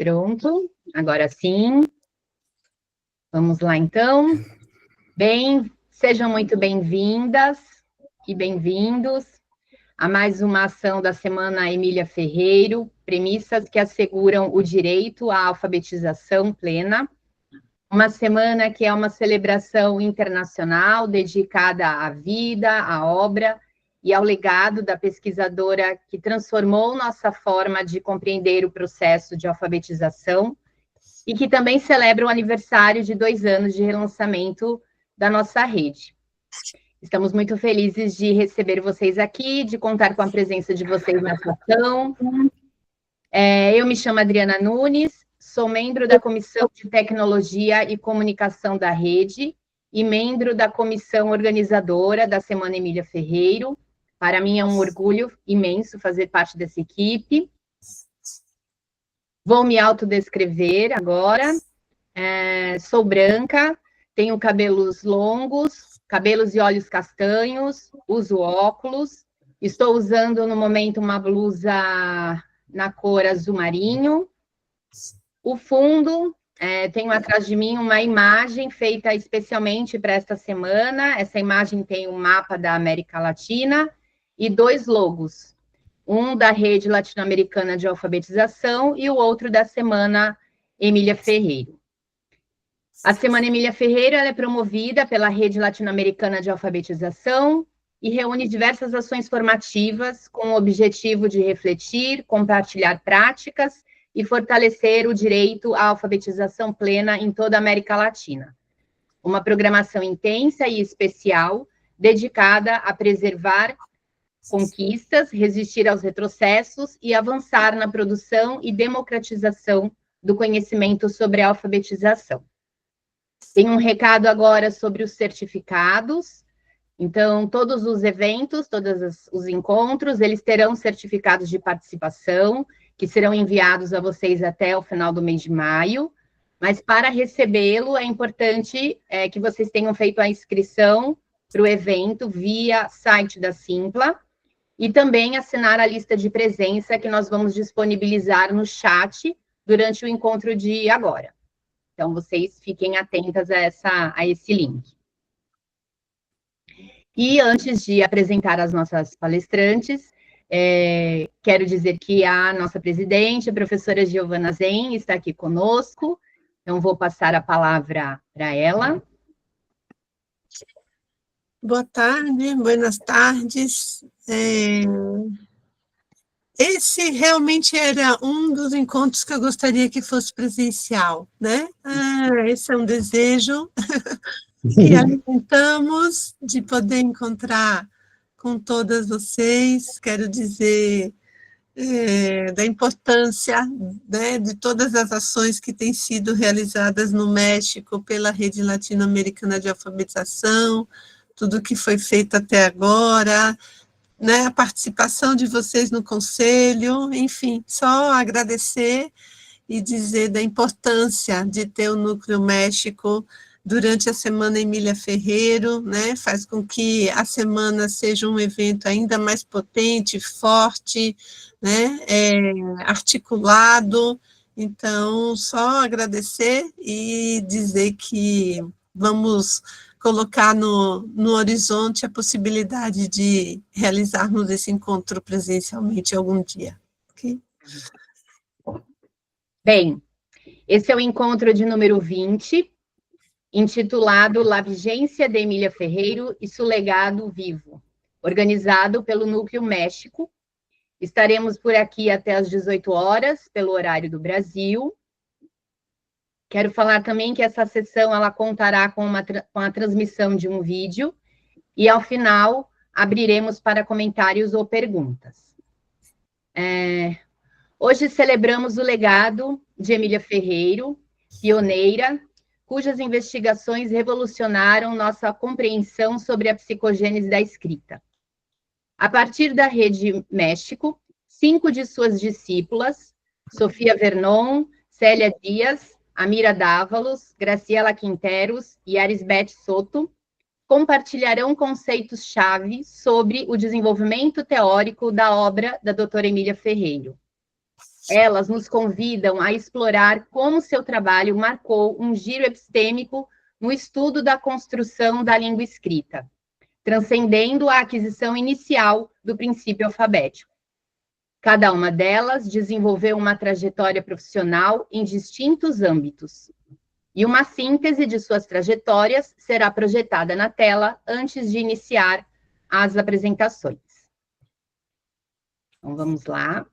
Pronto, agora sim. Vamos lá, então. Bem, sejam muito bem-vindas e bem-vindos a mais uma ação da Semana Emília Ferreiro, premissas que asseguram o direito à alfabetização plena. Uma semana que é uma celebração internacional dedicada à vida, à obra e ao legado da pesquisadora que transformou nossa forma de compreender o processo de alfabetização e que também celebra o aniversário de 2 anos de relançamento da nossa rede. Estamos muito felizes de receber vocês aqui, de contar com a presença de vocês nessa ação. Eu me chamo Adriana Nunes, sou membro da Comissão de Tecnologia e Comunicação da Rede e membro da comissão organizadora da Semana Emília Ferreiro. Para mim é um orgulho imenso fazer parte dessa equipe. Vou me autodescrever agora. Sou branca, tenho cabelos longos, cabelos e olhos castanhos, uso óculos. Estou usando no momento uma blusa na cor azul marinho. O fundo, tenho atrás de mim uma imagem feita especialmente para esta semana. Essa imagem tem um mapa da América Latina e 2 logos. Um da Rede Latino-Americana de Alfabetização e o outro da Semana Emília Ferreiro. A Semana Emília Ferreiro é promovida pela Rede Latino-Americana de Alfabetização e reúne diversas ações formativas com o objetivo de refletir, compartilhar práticas e fortalecer o direito à alfabetização plena em toda a América Latina. Uma programação intensa e especial dedicada a preservar conquistas, resistir aos retrocessos e avançar na produção e democratização do conhecimento sobre a alfabetização. Tem um recado agora sobre os certificados. Então, todos os eventos, todos os encontros, eles terão certificados de participação, que serão enviados a vocês até o final do mês de maio. Mas, para recebê-lo, é importante que vocês tenham feito a inscrição para o evento via site da Simpla e também assinar a lista de presença que nós vamos disponibilizar no chat durante o encontro de agora. Então, vocês fiquem atentas a esse link. E antes de apresentar as nossas palestrantes, quero dizer que a nossa presidente, a professora Giovana Zen, está aqui conosco. Então, vou passar a palavra para ela. Boa tarde, buenas tardes. Esse realmente era um dos encontros que eu gostaria que fosse presencial, né? Esse é um desejo que alimentamos de poder encontrar com todas vocês. Quero dizer da importância, né, de todas as ações que têm sido realizadas no México pela Rede Latino-Americana de Alfabetização, tudo que foi feito até agora, né, a participação de vocês no conselho, enfim, só agradecer e dizer da importância de ter o Núcleo México durante a Semana Emília Ferreiro, né, faz com que a semana seja um evento ainda mais potente, forte, né, articulado. Então, só agradecer e dizer que vamos colocar no horizonte a possibilidade de realizarmos esse encontro presencialmente algum dia. Okay? Bem, esse é o encontro de número 20, intitulado La Vigência de Emília Ferreiro e seu legado vivo, organizado pelo Núcleo México. Estaremos por aqui até às 18 horas, pelo horário do Brasil. Quero falar também que essa sessão ela contará com a transmissão de um vídeo e, ao final, abriremos para comentários ou perguntas. Hoje celebramos o legado de Emília Ferreiro, pioneira, cujas investigações revolucionaram nossa compreensão sobre a psicogênese da escrita. A partir da Rede México, 5 de suas discípulas, Sofia Vernon, Célia Dias, Amira Dávalos, Graciela Quinteros e Arisbeth Soto, compartilharão conceitos-chave sobre o desenvolvimento teórico da obra da doutora Emília Ferreiro. Elas nos convidam a explorar como seu trabalho marcou um giro epistêmico no estudo da construção da língua escrita, transcendendo a aquisição inicial do princípio alfabético. Cada uma delas desenvolveu uma trajetória profissional em distintos âmbitos. E uma síntese de suas trajetórias será projetada na tela antes de iniciar as apresentações. Então, vamos lá.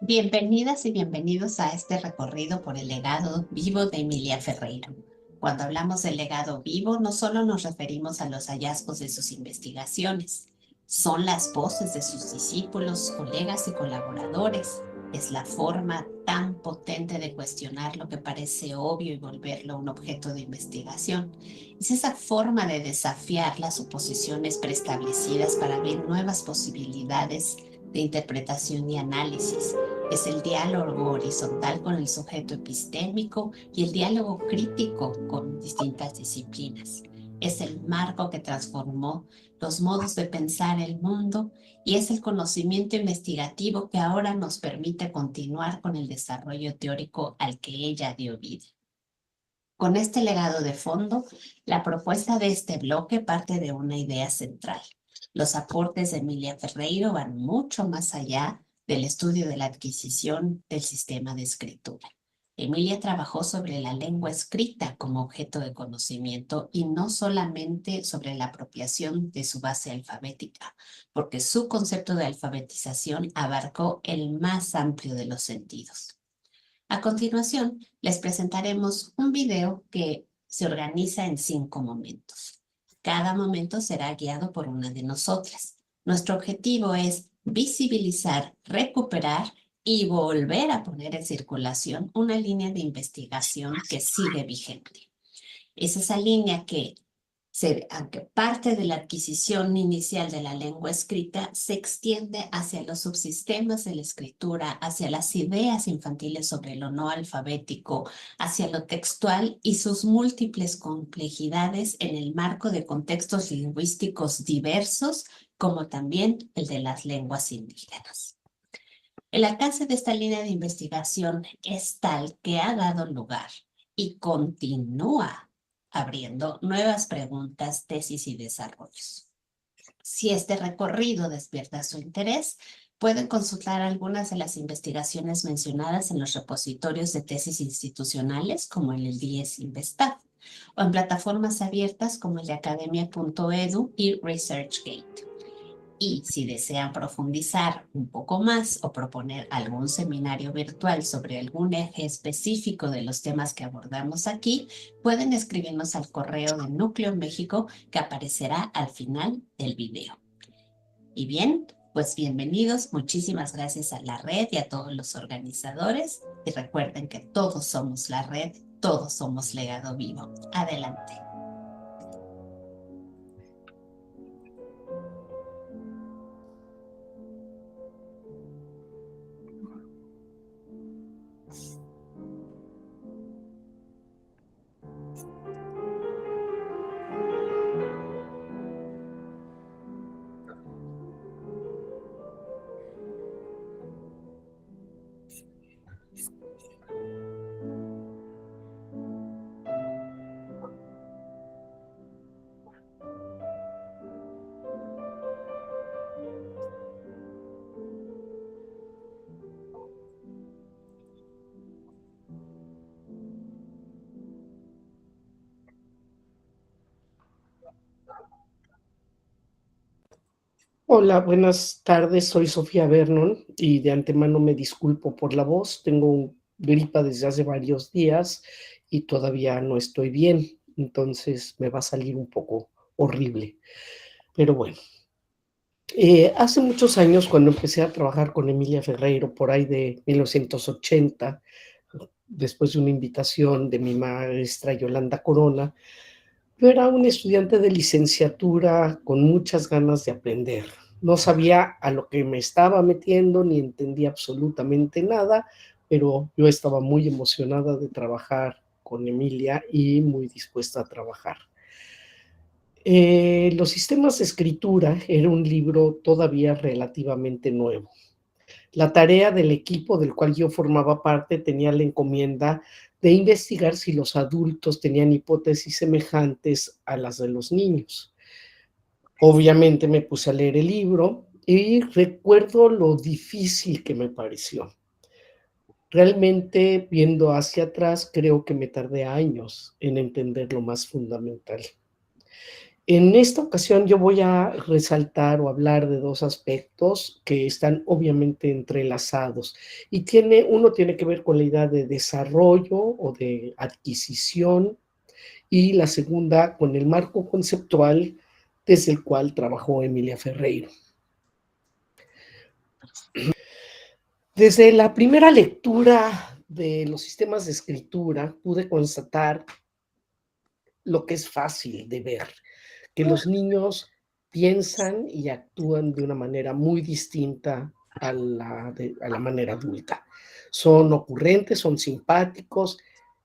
Bienvenidas y bienvenidos a este recorrido por el legado vivo de Emilia Ferreiro. Cuando hablamos del legado vivo, no solo nos referimos a los hallazgos de sus investigaciones, son las voces de sus discípulos, colegas y colaboradores. Es la forma tan potente de cuestionar lo que parece obvio y volverlo un objeto de investigación. Es esa forma de desafiar las suposiciones preestablecidas para ver nuevas posibilidades de interpretación y análisis. Es el diálogo horizontal con el sujeto epistémico y el diálogo crítico con distintas disciplinas. Es el marco que transformó los modos de pensar el mundo y es el conocimiento investigativo que ahora nos permite continuar con el desarrollo teórico al que ella dio vida. Con este legado de fondo, la propuesta de este bloque parte de una idea central. Los aportes de Emilia Ferreiro van mucho más allá del estudio de la adquisición del sistema de escritura. Emilia trabajó sobre la lengua escrita como objeto de conocimiento y no solamente sobre la apropiación de su base alfabética, porque su concepto de alfabetización abarcó el más amplio de los sentidos. A continuación, les presentaremos un video que se organiza en 5 momentos. Cada momento será guiado por una de nosotras. Nuestro objetivo es visibilizar, recuperar y volver a poner en circulación una línea de investigación que sigue vigente. Es esa línea que, aunque parte de la adquisición inicial de la lengua escrita, se extiende hacia los subsistemas de la escritura, hacia las ideas infantiles sobre lo no alfabético, hacia lo textual y sus múltiples complejidades en el marco de contextos lingüísticos diversos, como también el de las lenguas indígenas. El alcance de esta línea de investigación es tal que ha dado lugar y continúa abriendo nuevas preguntas, tesis y desarrollos. Si este recorrido despierta su interés, pueden consultar algunas de las investigaciones mencionadas en los repositorios de tesis institucionales, como en el DIES Investav, o en plataformas abiertas como el de academia.edu y ResearchGate. Y si desean profundizar un poco más o proponer algún seminario virtual sobre algún eje específico de los temas que abordamos aquí, pueden escribirnos al correo de Núcleo México que aparecerá al final del video. Y bien, pues bienvenidos, muchísimas gracias a la red y a todos los organizadores. Y recuerden que todos somos la red, todos somos Legado Vivo. Adelante. Hola, buenas tardes, soy Sofía Vernon y de antemano me disculpo por la voz, tengo gripa desde hace varios días y todavía no estoy bien, entonces me va a salir un poco horrible, pero bueno. Hace muchos años, cuando empecé a trabajar con Emilia Ferreiro, por ahí de 1980, después de una invitación de mi maestra Yolanda Corona, yo era un estudiante de licenciatura con muchas ganas de aprender. No sabía a lo que me estaba metiendo ni entendía absolutamente nada, pero yo estaba muy emocionada de trabajar con Emilia y muy dispuesta a trabajar. Los sistemas de escritura era un libro todavía relativamente nuevo. La tarea del equipo del cual yo formaba parte tenía la encomienda de investigar si los adultos tenían hipótesis semejantes a las de los niños. Obviamente me puse a leer el libro y recuerdo lo difícil que me pareció. Realmente, viendo hacia atrás, creo que me tardé años en entender lo más fundamental. En esta ocasión yo voy a resaltar o hablar de dos aspectos que están obviamente entrelazados y uno tiene que ver con la idea de desarrollo o de adquisición y la segunda con el marco conceptual desde el cual trabajó Emilia Ferreiro. Desde la primera lectura de los sistemas de escritura pude constatar lo que es fácil de ver, que los niños piensan y actúan de una manera muy distinta a la manera adulta. Son ocurrentes, son simpáticos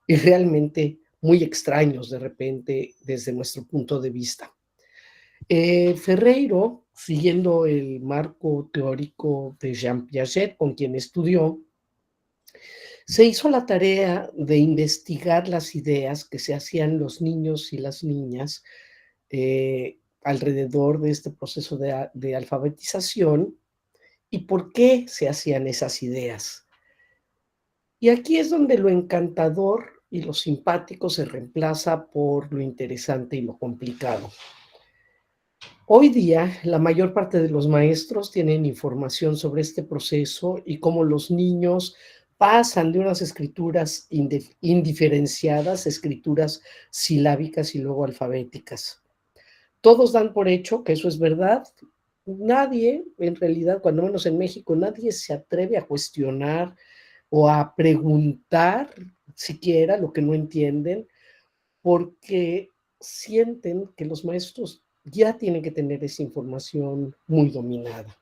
y realmente muy extraños de repente desde nuestro punto de vista. Ferreiro, siguiendo el marco teórico de Jean Piaget, con quien estudió, se hizo la tarea de investigar las ideas que se hacían los niños y las niñas alrededor de este proceso de alfabetización y por qué se hacían esas ideas. Y aquí es donde lo encantador y lo simpático se reemplaza por lo interesante y lo complicado. Hoy día, la mayor parte de los maestros tienen información sobre este proceso y cómo los niños pasan de unas escrituras indiferenciadas, escrituras silábicas y luego alfabéticas. Todos dan por hecho que eso es verdad. Nadie, en realidad, cuando menos en México, nadie se atreve a cuestionar o a preguntar siquiera lo que no entienden, porque sienten que los maestros ya tienen que tener esa información muy dominada.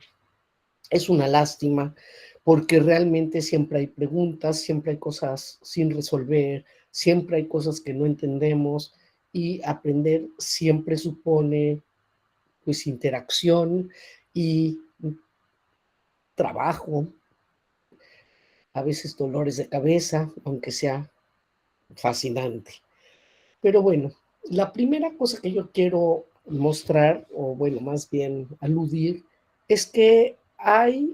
Es una lástima, porque realmente siempre hay preguntas, siempre hay cosas sin resolver, siempre hay cosas que no entendemos, y aprender siempre supone pues interacción y trabajo, a veces dolores de cabeza, aunque sea fascinante. Pero bueno, la primera cosa que yo quiero mostrar, o bueno, más bien aludir, es que hay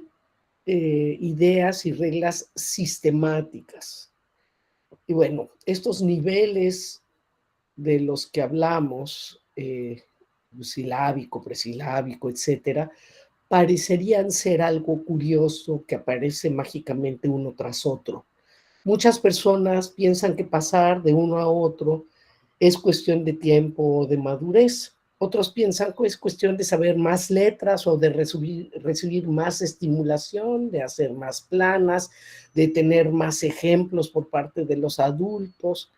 ideas y reglas sistemáticas. Y bueno, estos niveles de los que hablamos, silábico, presilábico, etcétera, parecerían ser algo curioso que aparece mágicamente uno tras otro. Muchas personas piensan que pasar de uno a otro es cuestión de tiempo o de madurez. Otros piensan que es cuestión de saber más letras o de recibir más estimulación, de hacer más planas, de tener más ejemplos por parte de los adultos.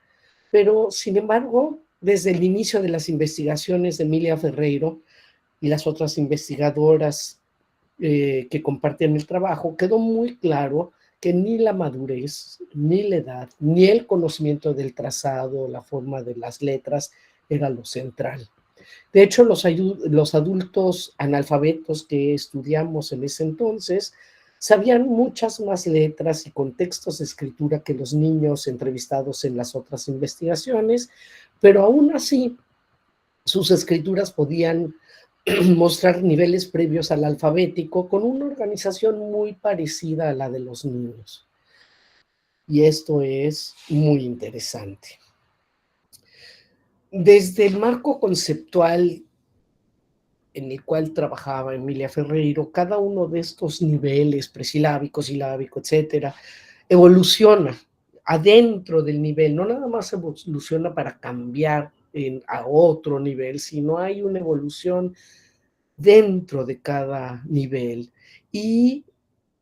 Pero, sin embargo, desde el inicio de las investigaciones de Emilia Ferreiro y las otras investigadoras que compartían el trabajo, quedó muy claro que ni la madurez, ni la edad, ni el conocimiento del trazado, la forma de las letras, era lo central. De hecho, los adultos analfabetos que estudiamos en ese entonces sabían muchas más letras y contextos de escritura que los niños entrevistados en las otras investigaciones, pero aún así sus escrituras podían mostrar niveles previos al alfabético con una organización muy parecida a la de los niños. Y esto es muy interesante. Desde el marco conceptual en el cual trabajaba Emilia Ferreiro, cada uno de estos niveles, presilábico, silábico, etcétera, evoluciona adentro del nivel, no nada más evoluciona para cambiar a otro nivel, sino hay una evolución dentro de cada nivel y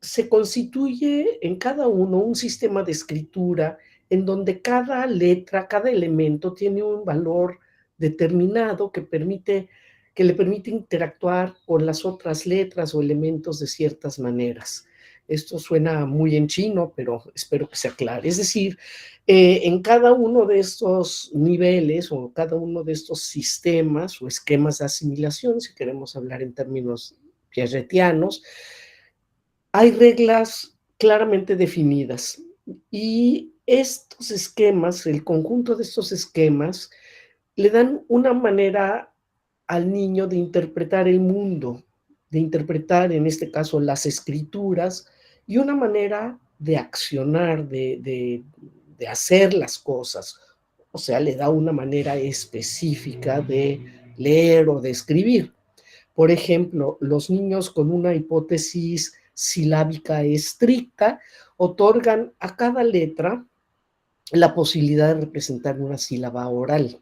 se constituye en cada uno un sistema de escritura en donde cada letra, cada elemento tiene un valor determinado que le permite interactuar con las otras letras o elementos de ciertas maneras. Esto suena muy en chino, pero espero que sea claro. Es decir, en cada uno de estos niveles o cada uno de estos sistemas o esquemas de asimilación, si queremos hablar en términos piagetianos, hay reglas claramente definidas y estos esquemas, el conjunto de estos esquemas, le dan una manera al niño de interpretar el mundo, de interpretar, en este caso, las escrituras, y una manera de accionar, de hacer las cosas. O sea, le da una manera específica de leer o de escribir. Por ejemplo, los niños con una hipótesis silábica estricta otorgan a cada letra la posibilidad de representar una sílaba oral.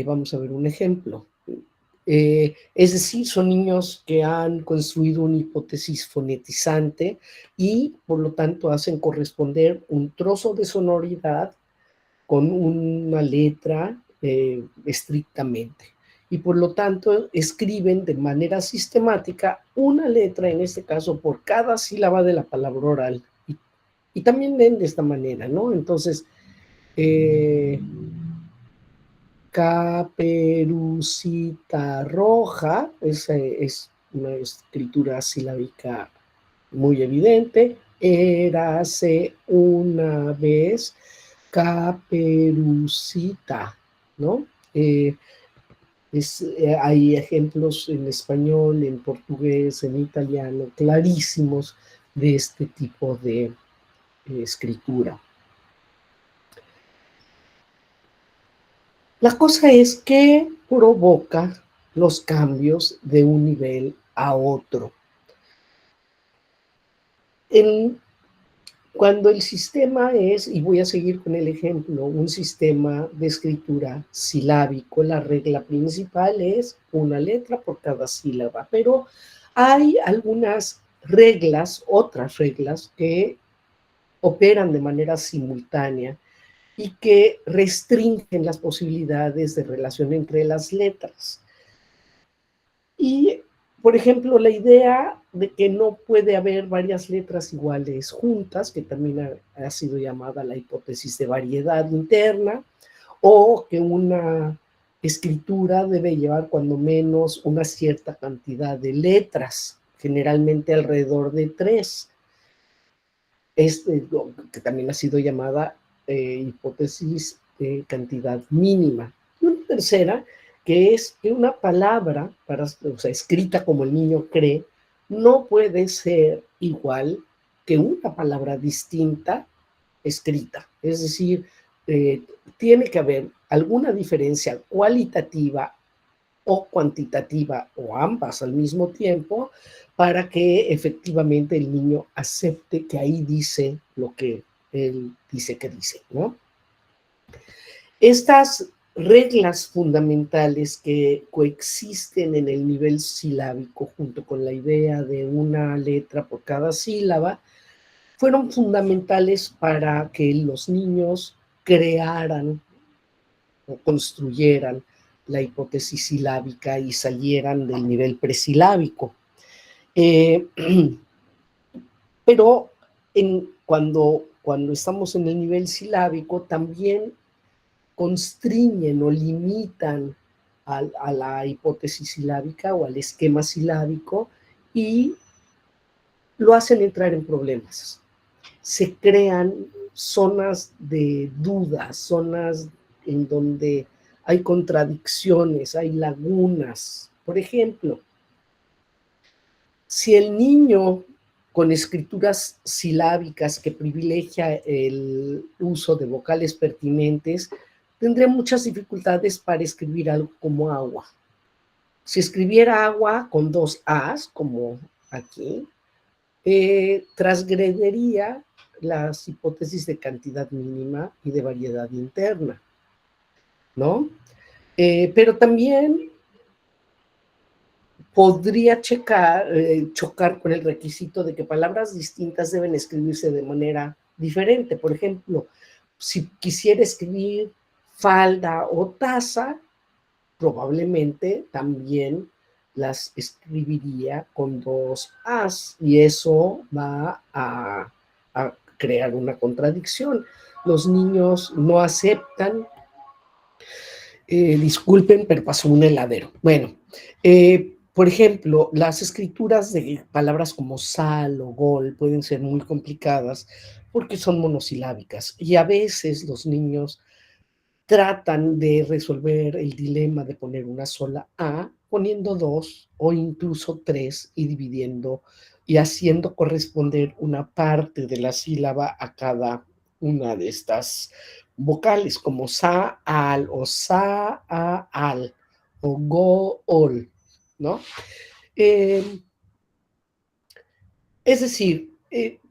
Vamos a ver un ejemplo. Es decir, son niños que han construido una hipótesis fonetizante y por lo tanto hacen corresponder un trozo de sonoridad con una letra estrictamente. Y por lo tanto escriben de manera sistemática una letra, en este caso, por cada sílaba de la palabra oral. Y también leen de esta manera, ¿no? Entonces, Caperucita roja, esa es una escritura silábica muy evidente. Érase una vez Caperucita, ¿no? Hay ejemplos en español, en portugués, en italiano, clarísimos de este tipo de escritura. La cosa es que provoca los cambios de un nivel a otro. Cuando el sistema es, y voy a seguir con el ejemplo, un sistema de escritura silábico, la regla principal es una letra por cada sílaba, pero hay algunas reglas, otras reglas que operan de manera simultánea y que restringen las posibilidades de relación entre las letras. Y, por ejemplo, la idea de que no puede haber varias letras iguales juntas, que también ha sido llamada la hipótesis de variedad interna, o que una escritura debe llevar cuando menos una cierta cantidad de letras, generalmente alrededor de 3. Que también ha sido llamada hipótesis de cantidad mínima. Y una tercera, que es que una palabra, o sea, escrita como el niño cree, no puede ser igual que una palabra distinta escrita. Es decir, tiene que haber alguna diferencia cualitativa o cuantitativa o ambas al mismo tiempo para que efectivamente el niño acepte que ahí dice lo que él dice que dice, ¿no? Estas reglas fundamentales que coexisten en el nivel silábico junto con la idea de una letra por cada sílaba fueron fundamentales para que los niños crearan o construyeran la hipótesis silábica y salieran del nivel presilábico. Pero cuando estamos en el nivel silábico, también constriñen o limitan a la hipótesis silábica o al esquema silábico y lo hacen entrar en problemas. Se crean zonas de dudas, zonas en donde hay contradicciones, hay lagunas. Por ejemplo, si el niño con escrituras silábicas que privilegia el uso de vocales pertinentes, tendría muchas dificultades para escribir algo como agua. Si escribiera agua con 2 As, como aquí, transgrediría las hipótesis de cantidad mínima y de variedad interna, ¿no? Pero también podría chocar con el requisito de que palabras distintas deben escribirse de manera diferente. Por ejemplo, si quisiera escribir falda o taza, probablemente también las escribiría con 2 As y eso va a crear una contradicción. Los niños no aceptan, disculpen, pero pasó un heladero. Bueno, por ejemplo, las escrituras de palabras como sal o gol pueden ser muy complicadas porque son monosilábicas y a veces los niños tratan de resolver el dilema de poner una sola A poniendo 2 o incluso 3 y dividiendo y haciendo corresponder una parte de la sílaba a cada una de estas vocales, como sa, al, o sa, a, al, o go, ol, ¿no? Es decir,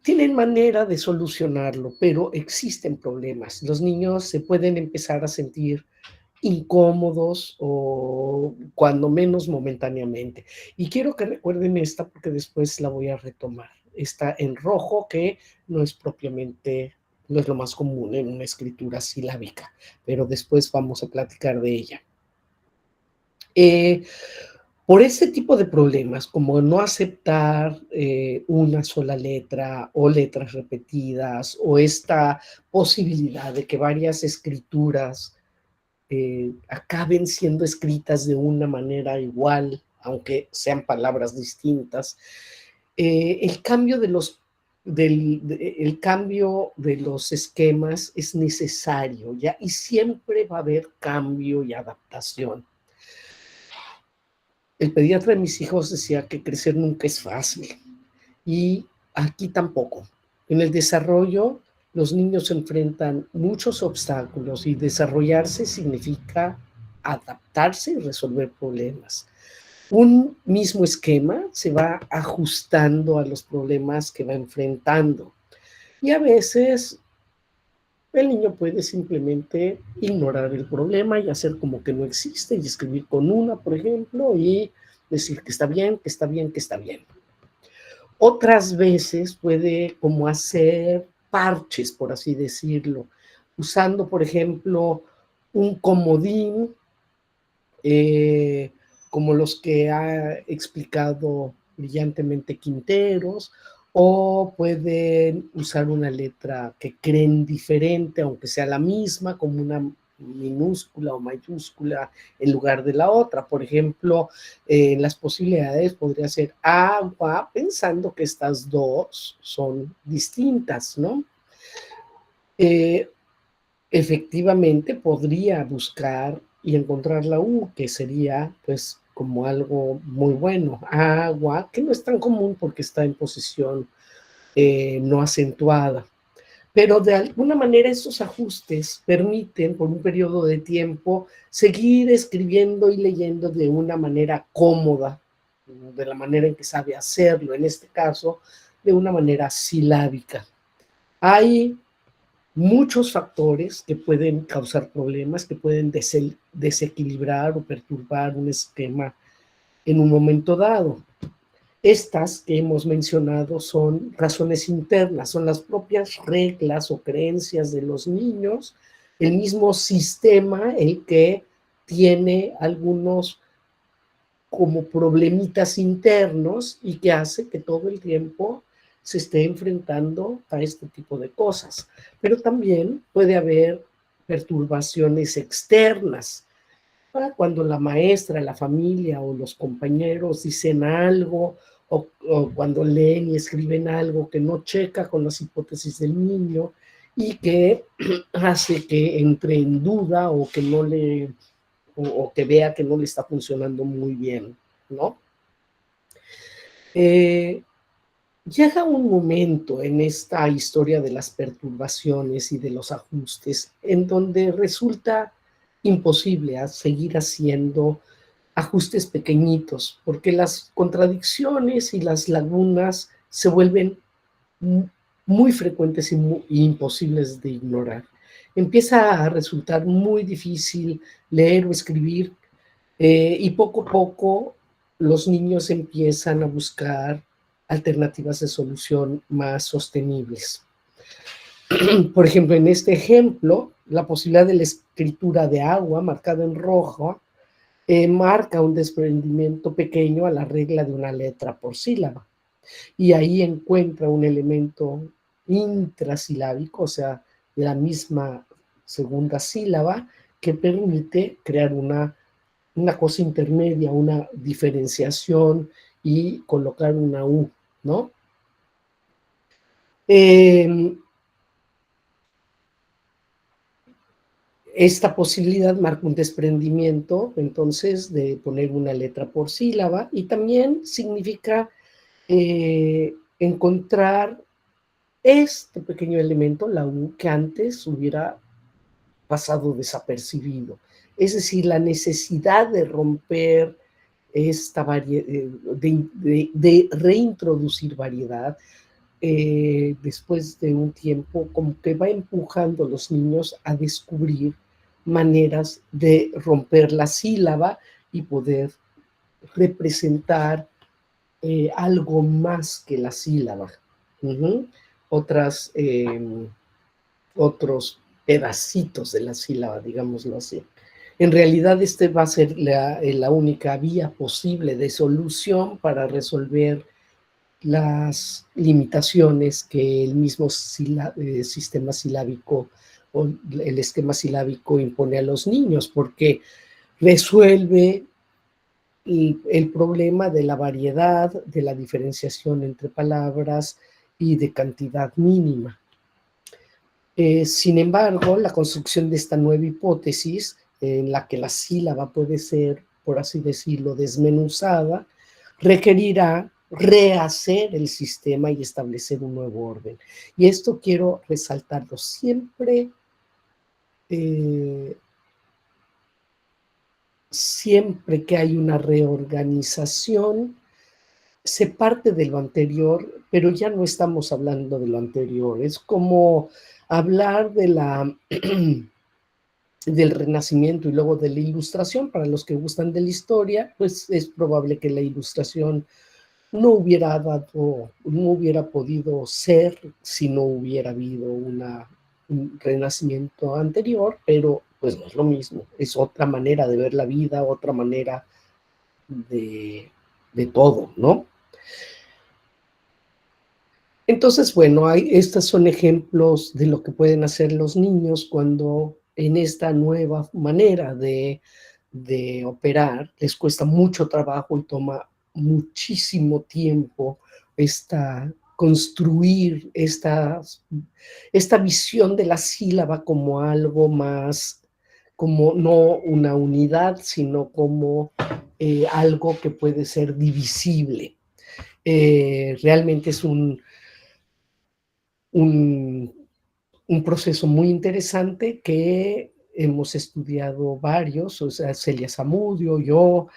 tienen manera de solucionarlo, pero existen problemas. Los niños se pueden empezar a sentir incómodos o cuando menos momentáneamente. Y quiero que recuerden esta porque después la voy a retomar. Está en rojo, que no es propiamente, no es lo más común en una escritura silábica, pero después vamos a platicar de ella. Por este tipo de problemas, como no aceptar una sola letra o letras repetidas, o esta posibilidad de que varias escrituras acaben siendo escritas de una manera igual, aunque sean palabras distintas, el cambio de el cambio de los esquemas es necesario, ¿ya? Y siempre va a haber cambio y adaptación. El pediatra de mis hijos decía que crecer nunca es fácil y aquí tampoco. En el desarrollo, los niños enfrentan muchos obstáculos y desarrollarse significa adaptarse y resolver problemas. Un mismo esquema se va ajustando a los problemas que va enfrentando y a veces el niño puede simplemente ignorar el problema y hacer como que no existe y escribir con una, por ejemplo, y decir que está bien, que está bien, que está bien. Otras veces puede como hacer parches, por así decirlo, usando, por ejemplo, un comodín, como los que ha explicado brillantemente Quinteros, o pueden usar una letra que creen diferente, aunque sea la misma, como una minúscula o mayúscula en lugar de la otra. Por ejemplo, las posibilidades podría ser agua, pensando que estas dos son distintas, ¿no? Efectivamente podría buscar y encontrar la U, que sería pues como algo muy bueno. Agua, que no es tan común porque está en posición no acentuada. Pero de alguna manera esos ajustes permiten por un periodo de tiempo seguir escribiendo y leyendo de una manera cómoda, de la manera en que sabe hacerlo, en este caso, de una manera silábica. Hay muchos factores que pueden causar problemas, que pueden desequilibrar o perturbar un esquema en un momento dado. Estas que hemos mencionado son razones internas, son las propias reglas o creencias de los niños, el mismo sistema el que tiene algunos como problemitas internos y que hace que todo el tiempo se esté enfrentando a este tipo de cosas. Pero también puede haber perturbaciones externas. Cuando la maestra, la familia o los compañeros dicen algo o cuando leen y escriben algo que no checa con las hipótesis del niño y que hace que entre en duda o que no le o que vea que no le está funcionando muy bien, ¿no? Llega un momento en esta historia de las perturbaciones y de los ajustes en donde resulta imposible seguir haciendo ajustes pequeñitos, porque las contradicciones y las lagunas se vuelven muy frecuentes y imposibles de ignorar. Empieza a resultar muy difícil leer o escribir y poco a poco los niños empiezan a buscar alternativas de solución más sostenibles. Por ejemplo, en este ejemplo, la posibilidad de la escritura de agua marcada en rojo marca un desprendimiento pequeño a la regla de una letra por sílaba. Y ahí encuentra un elemento intrasilábico, o sea, la misma segunda sílaba, que permite crear una cosa intermedia, una diferenciación y colocar una U, ¿no? Esta posibilidad marca un desprendimiento, entonces, de poner una letra por sílaba, y también significa encontrar este pequeño elemento, la U, que antes hubiera pasado desapercibido. Es decir, la necesidad de romper esta variedad, de reintroducir variedad, después de un tiempo, como que va empujando a los niños a descubrir maneras de romper la sílaba y poder representar algo más que la sílaba. Otros pedacitos de la sílaba, digámoslo así. En realidad, va a ser la única vía posible de solución para resolver las limitaciones que el mismo sistema silábico o el esquema silábico impone a los niños, porque resuelve el problema de la variedad, de la diferenciación entre palabras y de cantidad mínima. Sin embargo, la construcción de esta nueva hipótesis, en la que la sílaba puede ser, por así decirlo, desmenuzada, requerirá rehacer el sistema y establecer un nuevo orden. Y esto quiero resaltarlo siempre. Siempre que hay una reorganización, se parte de lo anterior, pero ya no estamos hablando de lo anterior. Es como hablar de del Renacimiento y luego de la Ilustración. Para los que gustan de la historia, pues es probable que la Ilustración no hubiera podido ser si no hubiera habido un renacimiento anterior, pero pues no es lo mismo, es otra manera de ver la vida, otra manera de todo, ¿no? Entonces, bueno, estos son ejemplos de lo que pueden hacer los niños cuando en esta nueva manera de operar les cuesta mucho trabajo y toma muchísimo tiempo construir esta visión de la sílaba como algo más, como no una unidad, sino como algo que puede ser divisible. Realmente es un proceso muy interesante que hemos estudiado varios, o sea, Celia Zamudio, yo,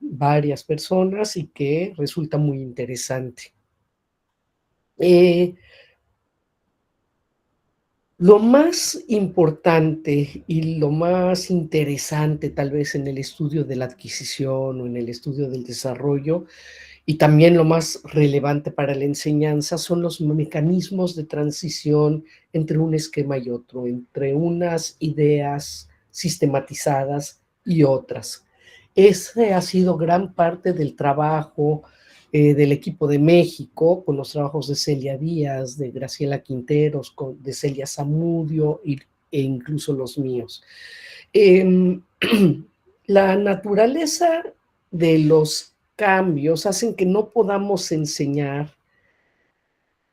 varias personas, y que resulta muy interesante. Lo más importante y lo más interesante tal vez en el estudio de la adquisición o en el estudio del desarrollo, y también lo más relevante para la enseñanza, son los mecanismos de transición entre un esquema y otro, entre unas ideas sistematizadas y otras. Ese ha sido gran parte del trabajo del equipo de México, con los trabajos de Celia Díaz, de Graciela Quinteros, de Celia Zamudio e incluso los míos. La naturaleza de los cambios hacen que no podamos enseñar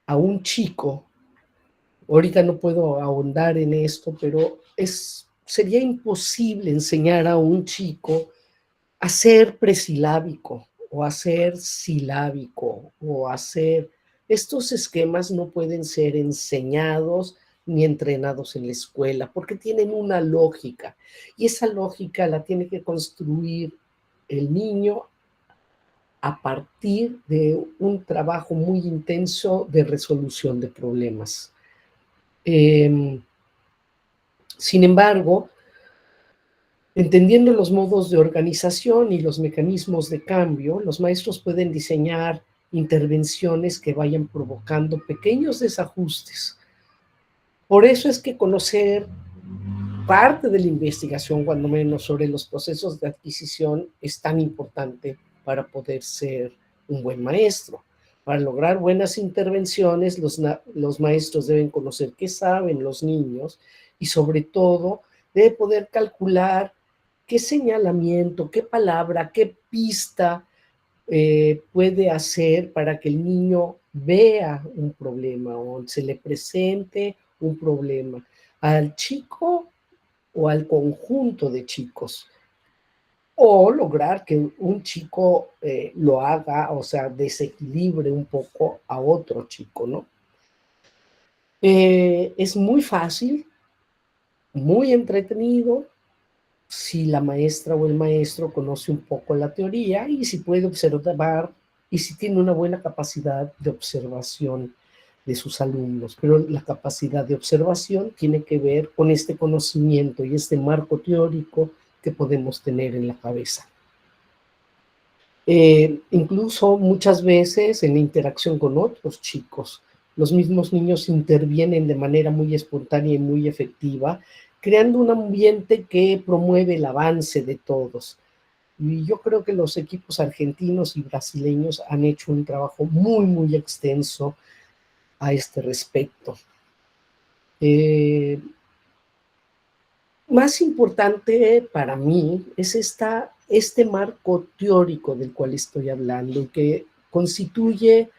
a un chico, ahorita no puedo ahondar en esto, pero sería imposible enseñar a un chico a ser presilábico o a ser silábico o a ser... Estos esquemas no pueden ser enseñados ni entrenados en la escuela porque tienen una lógica, y esa lógica la tiene que construir el niño a partir de un trabajo muy intenso de resolución de problemas. Sin embargo, entendiendo los modos de organización y los mecanismos de cambio, los maestros pueden diseñar intervenciones que vayan provocando pequeños desajustes. Por eso es que conocer parte de la investigación, cuando menos, sobre los procesos de adquisición es tan importante para poder ser un buen maestro. Para lograr buenas intervenciones, los maestros deben conocer qué saben los niños y sobre todo debe poder calcular qué señalamiento, qué palabra, qué pista puede hacer para que el niño vea un problema o se le presente un problema al chico o al conjunto de chicos, o lograr que un chico lo haga, o sea, desequilibre un poco a otro chico, ¿no? Es muy fácil, muy entretenido, si la maestra o el maestro conoce un poco la teoría y si puede observar y si tiene una buena capacidad de observación de sus alumnos. Pero la capacidad de observación tiene que ver con este conocimiento y este marco teórico que podemos tener en la cabeza. Incluso muchas veces en la interacción con otros chicos, los mismos niños intervienen de manera muy espontánea y muy efectiva, creando un ambiente que promueve el avance de todos. Y yo creo que los equipos argentinos y brasileños han hecho un trabajo muy, muy extenso a este respecto. Más importante para mí es este marco teórico del cual estoy hablando, que constituye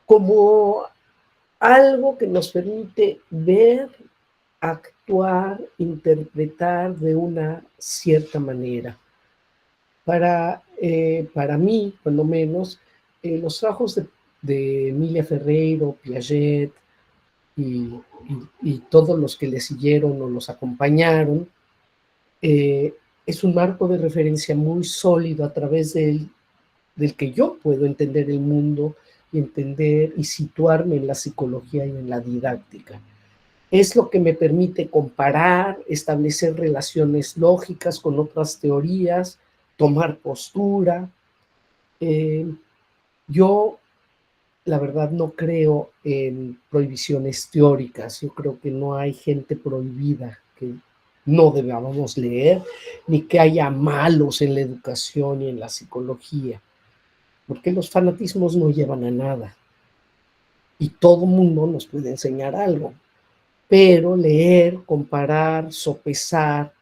como algo que nos permite ver, actuar, interpretar de una cierta manera. Para mí, cuando menos, los trabajos de Emilia Ferreiro, Piaget y, y todos los que le siguieron o los acompañaron, es un marco de referencia muy sólido a través del que yo puedo entender el mundo y entender y situarme en la psicología y en la didáctica. Es lo que me permite comparar, establecer relaciones lógicas con otras teorías, tomar postura. Yo, la verdad, no creo en prohibiciones teóricas. Yo creo que no hay gente prohibida que no debamos leer, ni que haya malos en la educación y en la psicología, porque los fanatismos no llevan a nada. Y todo mundo nos puede enseñar algo. Pero leer, comparar, sopesar,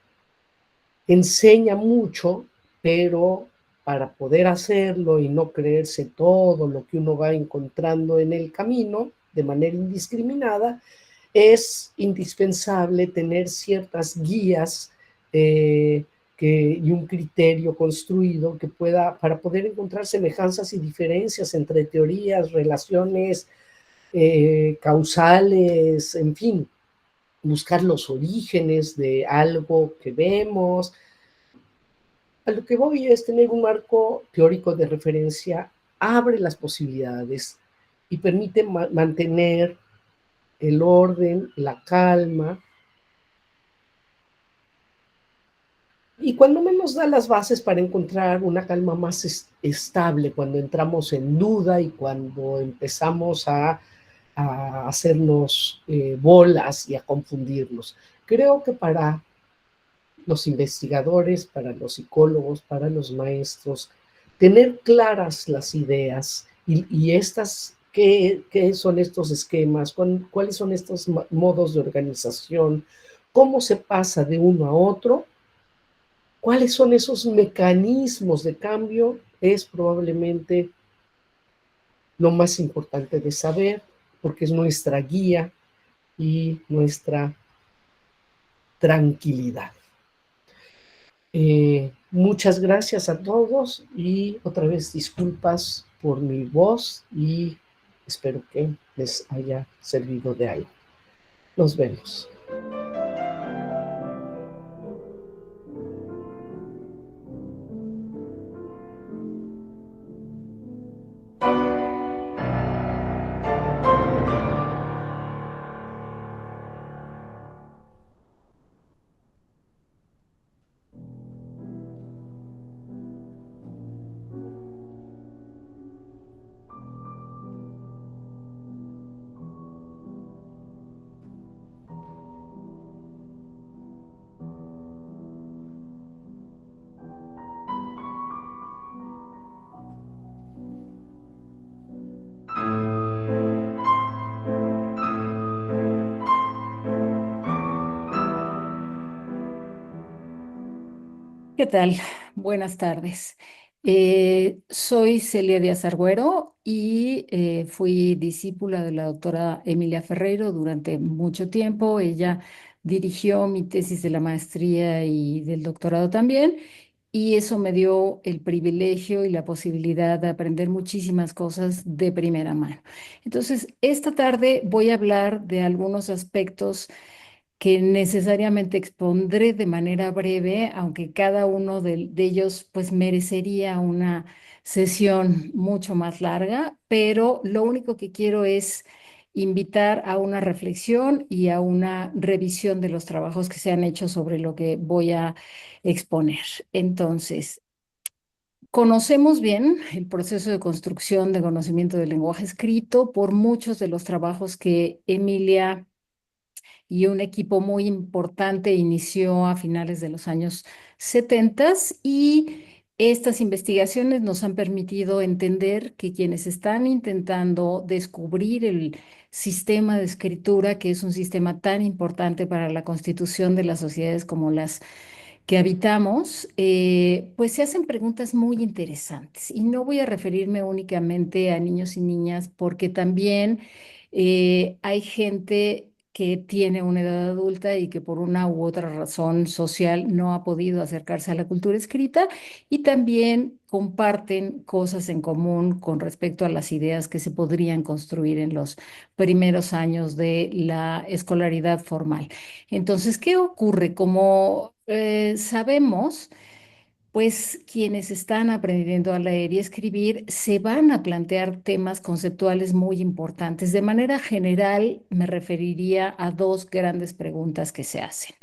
enseña mucho, pero para poder hacerlo y no creerse todo lo que uno va encontrando en el camino de manera indiscriminada, es indispensable tener ciertas guías y un criterio construido que pueda, para poder encontrar semejanzas y diferencias entre teorías, relaciones causales, en fin, buscar los orígenes de algo que vemos. A lo que voy es tener un marco teórico de referencia, abre las posibilidades y permite mantener el orden, la calma, y cuando menos da las bases para encontrar una calma más estable cuando entramos en duda y cuando empezamos a hacernos bolas y a confundirnos. Creo que para los investigadores, para los psicólogos, para los maestros, tener claras las ideas y estas, ¿qué son estos esquemas? ¿Cuáles son estos modos de organización? ¿Cómo se pasa de uno a otro? ¿Cuáles son esos mecanismos de cambio? Es probablemente lo más importante de saber, porque es nuestra guía y nuestra tranquilidad. Muchas gracias a todos y otra vez disculpas por mi voz y espero que les haya servido de algo. Nos vemos. ¿Qué tal? Buenas tardes. Soy Celia Díaz Argüero y fui discípula de la doctora Emilia Ferreiro durante mucho tiempo. Ella dirigió mi tesis de la maestría y del doctorado también, y eso me dio el privilegio y la posibilidad de aprender muchísimas cosas de primera mano. Entonces, esta tarde voy a hablar de algunos aspectos que necesariamente expondré de manera breve, aunque cada uno de ellos pues merecería una sesión mucho más larga, pero lo único que quiero es invitar a una reflexión y a una revisión de los trabajos que se han hecho sobre lo que voy a exponer. Entonces, conocemos bien el proceso de construcción de conocimiento del lenguaje escrito por muchos de los trabajos que Emilia y un equipo muy importante inició a finales de los años 70, y estas investigaciones nos han permitido entender que quienes están intentando descubrir el sistema de escritura, que es un sistema tan importante para la constitución de las sociedades como las que habitamos, pues se hacen preguntas muy interesantes. Y no voy a referirme únicamente a niños y niñas, porque también hay gente que tiene una edad adulta y que por una u otra razón social no ha podido acercarse a la cultura escrita, y también comparten cosas en común con respecto a las ideas que se podrían construir en los primeros años de la escolaridad formal. Entonces, ¿qué ocurre? Como sabemos, pues quienes están aprendiendo a leer y escribir se van a plantear temas conceptuales muy importantes. De manera general, me referiría a dos grandes preguntas que se hacen.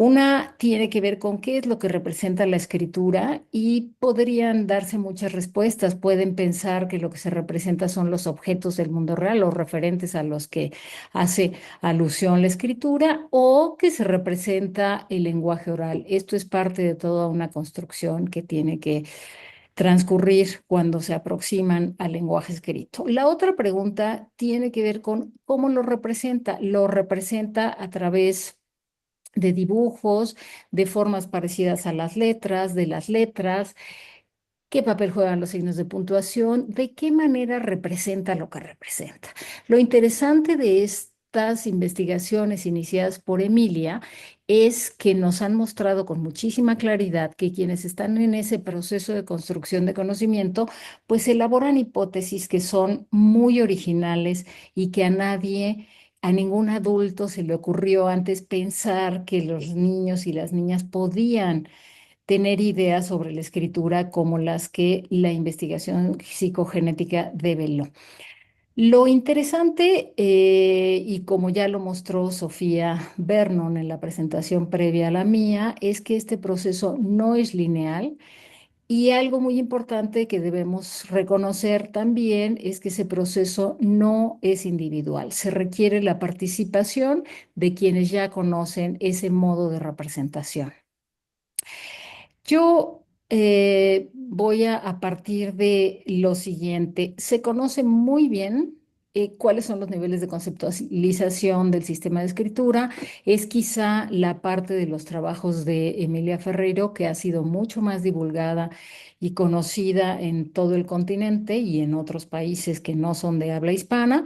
Una tiene que ver con qué es lo que representa la escritura, y podrían darse muchas respuestas. Pueden pensar que lo que se representa son los objetos del mundo real, los referentes a los que hace alusión la escritura, o que se representa el lenguaje oral. Esto es parte de toda una construcción que tiene que transcurrir cuando se aproximan al lenguaje escrito. La otra pregunta tiene que ver con cómo lo representa. Lo representa a través de dibujos, de formas parecidas a las letras, de las letras, qué papel juegan los signos de puntuación, de qué manera representa lo que representa. Lo interesante de estas investigaciones iniciadas por Emilia es que nos han mostrado con muchísima claridad que quienes están en ese proceso de construcción de conocimiento, pues elaboran hipótesis que son muy originales y que a ningún adulto se le ocurrió antes pensar que los niños y las niñas podían tener ideas sobre la escritura como las que la investigación psicogenética develó. Lo interesante, y como ya lo mostró Sofía Vernon en la presentación previa a la mía, es que este proceso no es lineal. Y algo muy importante que debemos reconocer también es que ese proceso no es individual. Se requiere la participación de quienes ya conocen ese modo de representación. Yo voy a partir de lo siguiente. Se conoce muy bien cuáles son los niveles de conceptualización del sistema de escritura. Es quizá la parte de los trabajos de Emilia Ferreiro que ha sido mucho más divulgada y conocida en todo el continente y en otros países que no son de habla hispana,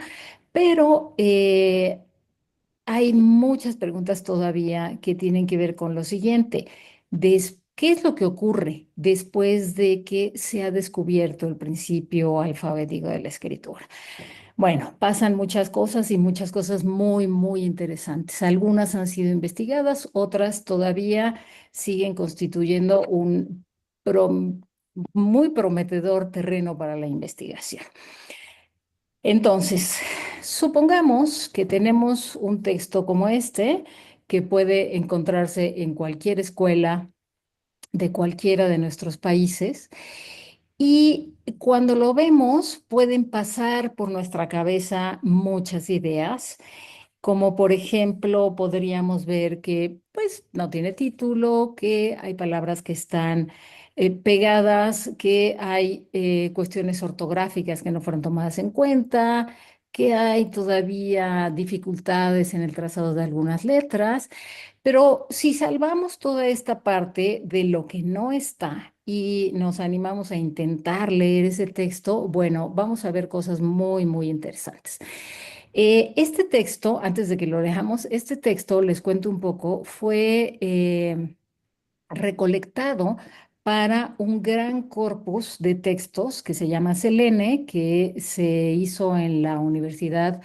pero hay muchas preguntas todavía que tienen que ver con lo siguiente. ¿Qué es lo que ocurre después de que se ha descubierto el principio alfabético de la escritura? Bueno, pasan muchas cosas y muchas cosas muy, muy interesantes. Algunas han sido investigadas, otras todavía siguen constituyendo un muy prometedor terreno para la investigación. Entonces, supongamos que tenemos un texto como este, que puede encontrarse en cualquier escuela de cualquiera de nuestros países, y cuando lo vemos pueden pasar por nuestra cabeza muchas ideas, como por ejemplo podríamos ver que pues no tiene título, que hay palabras que están pegadas, que hay cuestiones ortográficas que no fueron tomadas en cuenta, que hay todavía dificultades en el trazado de algunas letras, pero si salvamos toda esta parte de lo que no está y nos animamos a intentar leer ese texto, bueno, vamos a ver cosas muy, muy interesantes. Este texto, antes de que lo leamos, este texto, les cuento un poco, fue recolectado para un gran corpus de textos que se llama Selene, que se hizo en la Universidad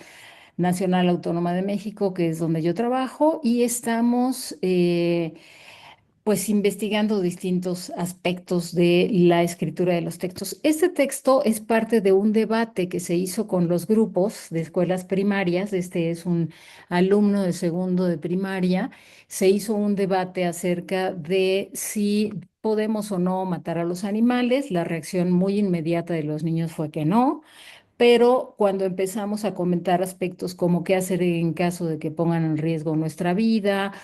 Nacional Autónoma de México, que es donde yo trabajo, y estamos pues investigando distintos aspectos de la escritura de los textos. Este texto es parte de un debate que se hizo con los grupos de escuelas primarias. Este es un alumno de segundo de primaria. Se hizo un debate acerca de si podemos o no matar a los animales. La reacción muy inmediata de los niños fue que no. Pero cuando empezamos a comentar aspectos como qué hacer en caso de que pongan en riesgo nuestra vida,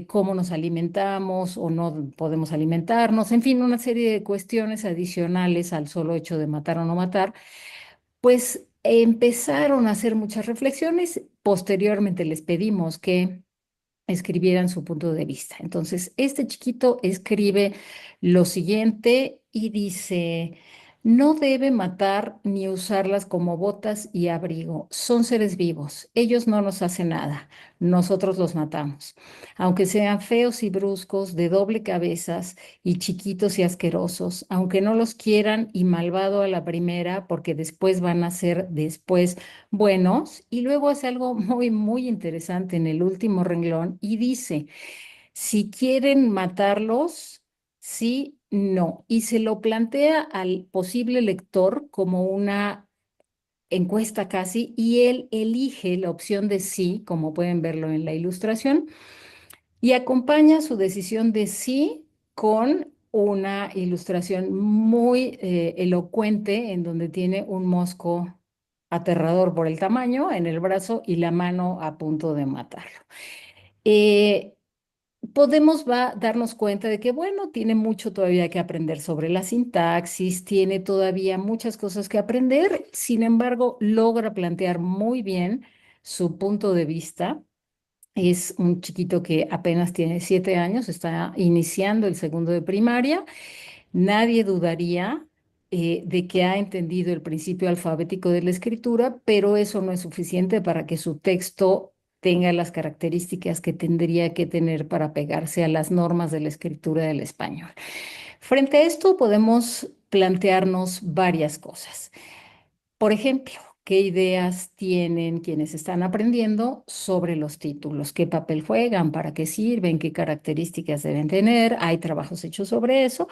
cómo nos alimentamos o no podemos alimentarnos, en fin, una serie de cuestiones adicionales al solo hecho de matar o no matar, pues empezaron a hacer muchas reflexiones. Posteriormente les pedimos que escribieran su punto de vista. Entonces, este chiquito escribe lo siguiente y dice, no debe matar ni usarlas como botas y abrigo. Son seres vivos. Ellos no nos hacen nada. Nosotros los matamos. Aunque sean feos y bruscos, de doble cabezas y chiquitos y asquerosos, aunque no los quieran y malvado a la primera, porque después van a ser después buenos. Y luego hace algo muy, muy interesante en el último renglón y dice, si quieren matarlos, sí, no. Y se lo plantea al posible lector como una encuesta casi, y él elige la opción de sí, como pueden verlo en la ilustración, y acompaña su decisión de sí con una ilustración muy elocuente en donde tiene un mosco aterrador por el tamaño en el brazo y la mano a punto de matarlo. Eh, Podemos darnos cuenta de que, bueno, tiene mucho todavía que aprender sobre la sintaxis, tiene todavía muchas cosas que aprender, sin embargo, logra plantear muy bien su punto de vista. Es un chiquito que apenas tiene 7 años, está iniciando el segundo de primaria. Nadie dudaría de que ha entendido el principio alfabético de la escritura, pero eso no es suficiente para que su texto tenga las características que tendría que tener para pegarse a las normas de la escritura del español. Frente a esto podemos plantearnos varias cosas. Por ejemplo, ¿qué ideas tienen quienes están aprendiendo sobre los títulos? ¿Qué papel juegan? ¿Para qué sirven? ¿Qué características deben tener? ¿Hay trabajos hechos sobre eso?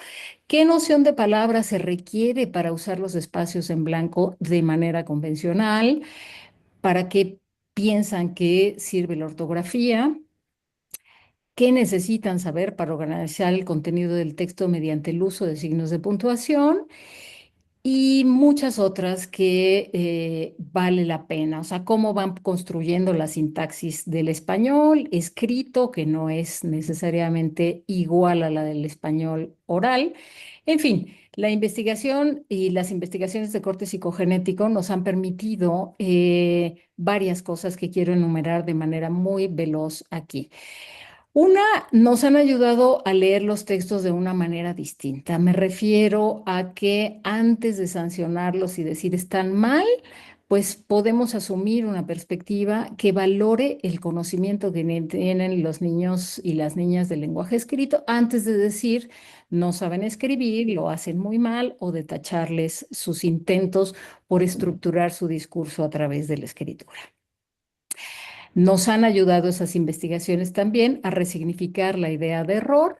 ¿Qué noción de palabra se requiere para usar los espacios en blanco de manera convencional? ¿Para qué piensan que sirve la ortografía? ¿Qué necesitan saber para organizar el contenido del texto mediante el uso de signos de puntuación? Y muchas otras que vale la pena, o sea, cómo van construyendo la sintaxis del español escrito, que no es necesariamente igual a la del español oral. En fin, la investigación y las investigaciones de corte psicogenético nos han permitido varias cosas que quiero enumerar de manera muy veloz aquí. Una, nos han ayudado a leer los textos de una manera distinta. Me refiero a que antes de sancionarlos y decir están mal, pues podemos asumir una perspectiva que valore el conocimiento que tienen los niños y las niñas del lenguaje escrito antes de decir no saben escribir, lo hacen muy mal o de tacharles sus intentos por estructurar su discurso a través de la escritura. Nos han ayudado esas investigaciones también a resignificar la idea de error,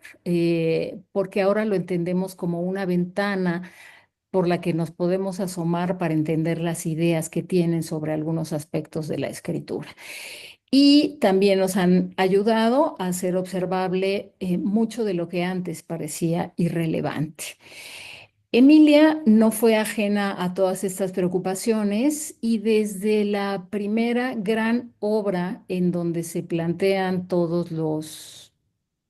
porque ahora lo entendemos como una ventana por la que nos podemos asomar para entender las ideas que tienen sobre algunos aspectos de la escritura. Y también nos han ayudado a hacer observable mucho de lo que antes parecía irrelevante. Emilia no fue ajena a todas estas preocupaciones y desde la primera gran obra en donde se plantean todos los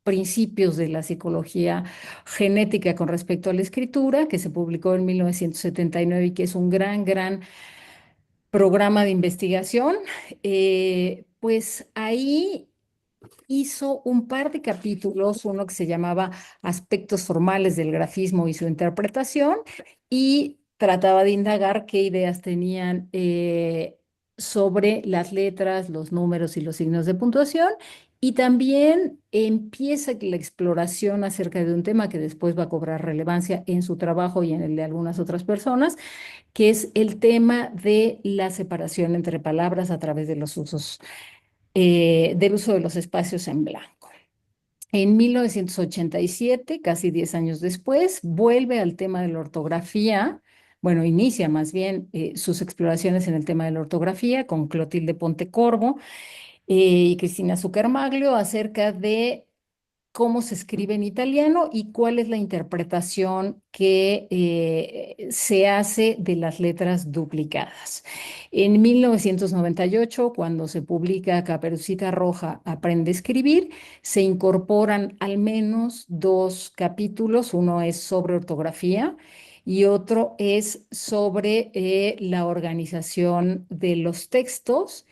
principios de la psicología genética con respecto a la escritura, que se publicó en 1979 y que es un gran programa de investigación, pues ahí hizo un par de capítulos, uno que se llamaba Aspectos formales del grafismo y su interpretación, y trataba de indagar qué ideas tenían sobre las letras, los números y los signos de puntuación. Y también empieza la exploración acerca de un tema que después va a cobrar relevancia en su trabajo y en el de algunas otras personas, que es el tema de la separación entre palabras a través de los usos, del uso de los espacios en blanco. En 1987, casi 10 años después, vuelve al tema de la ortografía. Bueno, inicia más bien sus exploraciones en el tema de la ortografía con Clotilde Pontecorvo y Cristina Zuckermaglio acerca de cómo se escribe en italiano y cuál es la interpretación que se hace de las letras duplicadas. En 1998, cuando se publica Caperucita Roja aprende a escribir, se incorporan al menos 2 capítulos. Uno es sobre ortografía y otro es sobre la organización de los textos.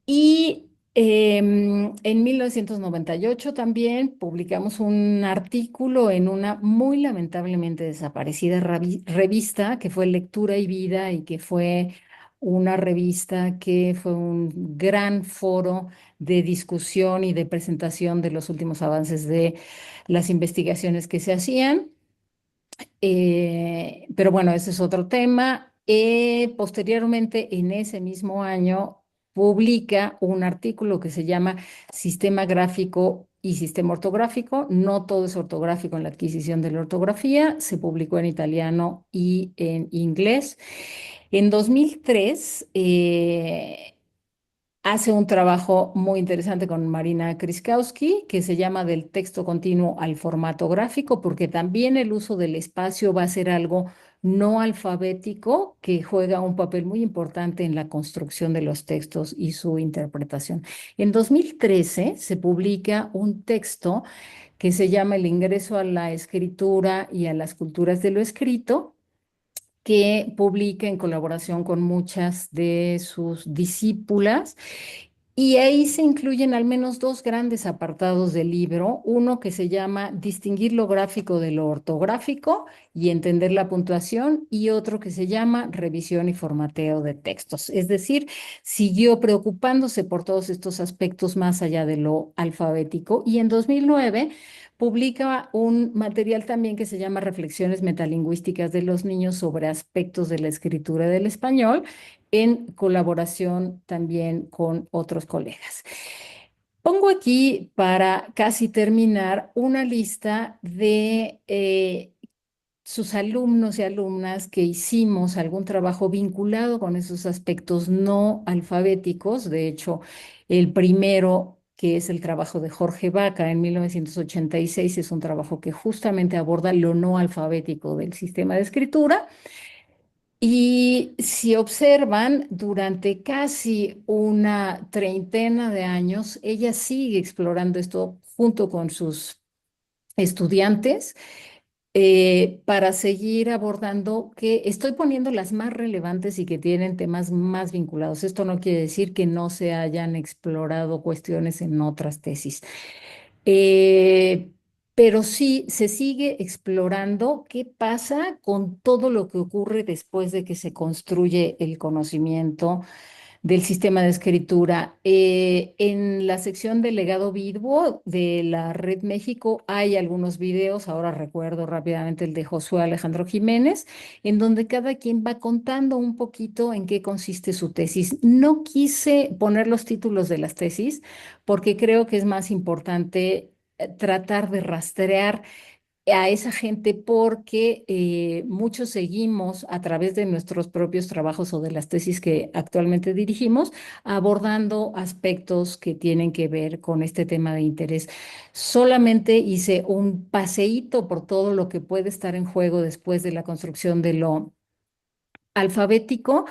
Y en 1998 también publicamos un artículo en una muy lamentablemente desaparecida revista que fue Lectura y Vida, y que fue una revista que fue un gran foro de discusión y de presentación de los últimos avances de las investigaciones que se hacían. Pero bueno, ese es otro tema. Posteriormente, en ese mismo año, publica un artículo que se llama Sistema Gráfico y Sistema Ortográfico. No todo es ortográfico en la adquisición de la ortografía. Se publicó en italiano y en inglés. En 2003, hace un trabajo muy interesante con Marina Kriskowski que se llama Del texto continuo al formato gráfico, porque también el uso del espacio va a ser algo no alfabético que juega un papel muy importante en la construcción de los textos y su interpretación. En 2013 se publica un texto que se llama El ingreso a la escritura y a las culturas de lo escrito, que publica en colaboración con muchas de sus discípulas. Y ahí se incluyen al menos 2 grandes apartados del libro, uno que se llama Distinguir lo gráfico de lo ortográfico y entender la puntuación, y otro que se llama Revisión y formateo de textos. Es decir, siguió preocupándose por todos estos aspectos más allá de lo alfabético, y en 2009 publica un material también que se llama Reflexiones metalingüísticas de los niños sobre aspectos de la escritura del español, en colaboración también con otros colegas. Pongo aquí, para casi terminar, una lista de sus alumnos y alumnas que hicimos algún trabajo vinculado con esos aspectos no alfabéticos. De hecho, el primero, que es el trabajo de Jorge Vaca en 1986, es un trabajo que justamente aborda lo no alfabético del sistema de escritura. Y si observan, durante casi una treintena de años, ella sigue explorando esto junto con sus estudiantes, para seguir abordando, que estoy poniendo las más relevantes y que tienen temas más vinculados. Esto no quiere decir que no se hayan explorado cuestiones en otras tesis. Pero sí se sigue explorando qué pasa con todo lo que ocurre después de que se construye el conocimiento del sistema de escritura. En la sección del legado vivo de la Red México hay algunos videos. Ahora recuerdo rápidamente el de Josué Alejandro Jiménez, en donde cada quien va contando un poquito en qué consiste su tesis. No quise poner los títulos de las tesis porque creo que es más importante tratar de rastrear a esa gente, porque muchos seguimos a través de nuestros propios trabajos o de las tesis que actualmente dirigimos, abordando aspectos que tienen que ver con este tema de interés. Solamente hice un paseíto por todo lo que puede estar en juego después de la construcción de lo alfabético,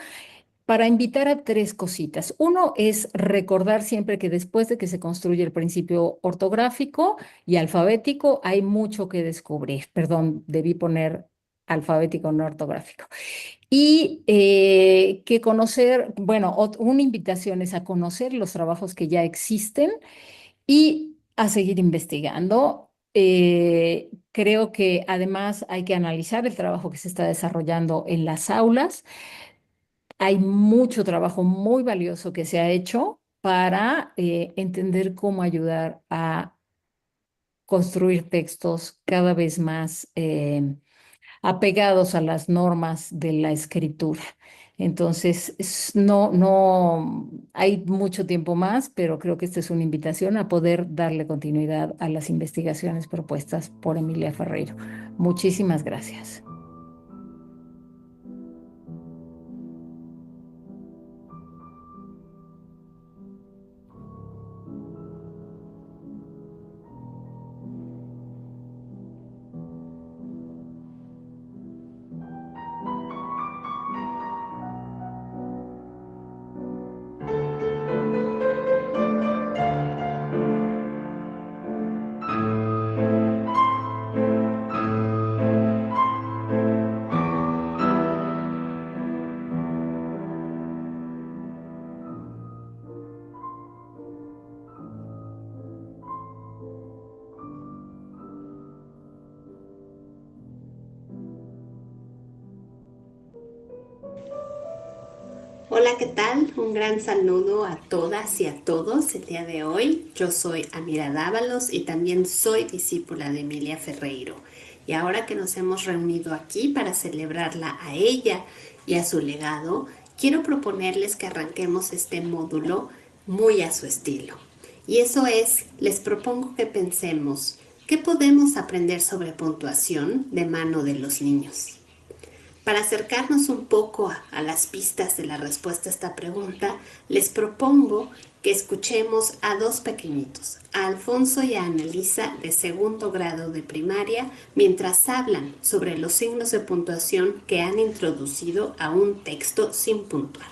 para invitar a 3 cositas. Uno es recordar siempre que después de que se construye el principio ortográfico y alfabético, hay mucho que descubrir. Perdón, debí poner alfabético no ortográfico. Y que conocer, bueno, una invitación es a conocer los trabajos que ya existen y a seguir investigando. Creo que además hay que analizar el trabajo que se está desarrollando en las aulas. Hay mucho trabajo muy valioso que se ha hecho para entender cómo ayudar a construir textos cada vez más apegados a las normas de la escritura. Entonces, no hay mucho tiempo más, pero creo que esta es una invitación a poder darle continuidad a las investigaciones propuestas por Emilia Ferreiro. Muchísimas gracias. Hola, ¿qué tal? Un gran saludo a todas y a todos el día de hoy. Yo soy Amira Dávalos y también soy discípula de Emilia Ferreiro. Y ahora que nos hemos reunido aquí para celebrarla a ella y a su legado, quiero proponerles que arranquemos este módulo muy a su estilo. Y eso es, les propongo que pensemos, ¿qué podemos aprender sobre puntuación de mano de los niños? Para acercarnos un poco a las pistas de la respuesta a esta pregunta, les propongo que escuchemos a dos pequeñitos, a Alfonso y a Annalisa de segundo grado de primaria, mientras hablan sobre los signos de puntuación que han introducido a un texto sin puntuar.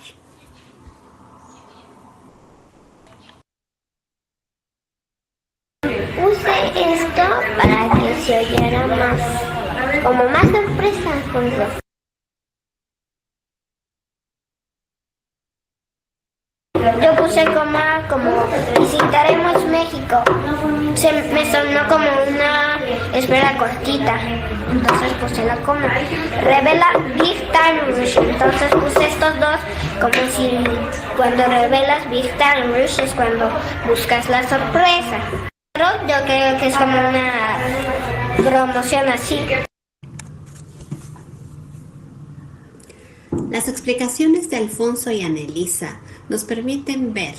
Puse esto para que se oyera más, como más sorpresa con los. Yo puse como visitaremos México. Me sonó como una espera cortita. Entonces puse la coma. Revela Big Time Rush. Entonces puse estos dos como si cuando revelas Big Time Rush es cuando buscas la sorpresa. Pero yo creo que es como una promoción así. Las explicaciones de Alfonso y Annalisa nos permiten ver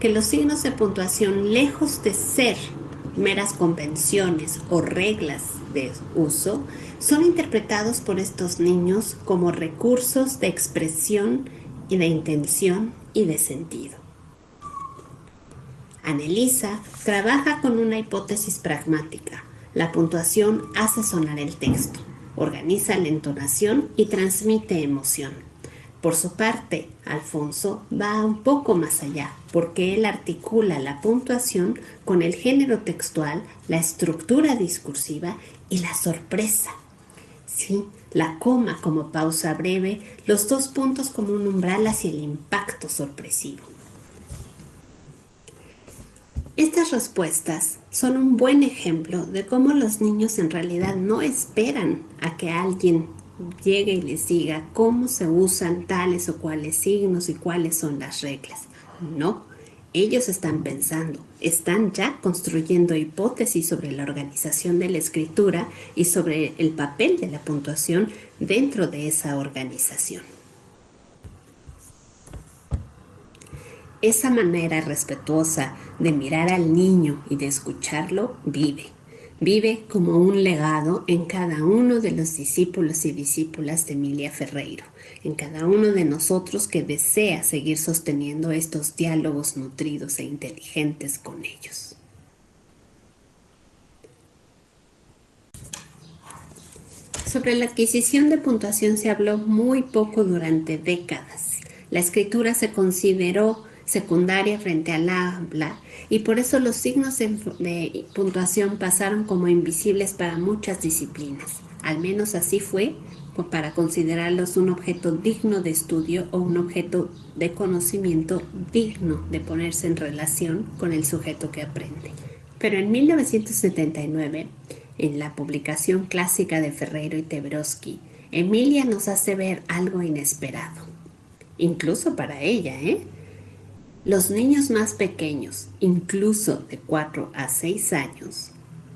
que los signos de puntuación, lejos de ser meras convenciones o reglas de uso, son interpretados por estos niños como recursos de expresión y de intención y de sentido. Annalisa trabaja con una hipótesis pragmática. La puntuación hace sonar el texto, organiza la entonación y transmite emoción. Por su parte, Alfonso va un poco más allá, porque él articula la puntuación con el género textual, la estructura discursiva y la sorpresa. Sí, la coma como pausa breve, los dos puntos como un umbral hacia el impacto sorpresivo. Estas respuestas son un buen ejemplo de cómo los niños en realidad no esperan a que alguien llegue y les diga cómo se usan tales o cuales signos y cuáles son las reglas. No, ellos están pensando, están ya construyendo hipótesis sobre la organización de la escritura y sobre el papel de la puntuación dentro de esa organización. Esa manera respetuosa de mirar al niño y de escucharlo vive como un legado en cada uno de los discípulos y discípulas de Emilia Ferreiro, en cada uno de nosotros que desea seguir sosteniendo estos diálogos nutridos e inteligentes con ellos. Sobre la adquisición de puntuación se habló muy poco durante décadas. La escritura se consideró secundaria frente al habla y por eso los signos de puntuación pasaron como invisibles para muchas disciplinas. Al menos así fue para considerarlos un objeto digno de estudio o un objeto de conocimiento digno de ponerse en relación con el sujeto que aprende. Pero en 1979, en la publicación clásica de Ferreiro y Tebrowski, Emilia nos hace ver algo inesperado, incluso para ella, Los niños más pequeños, incluso de 4 a 6 años,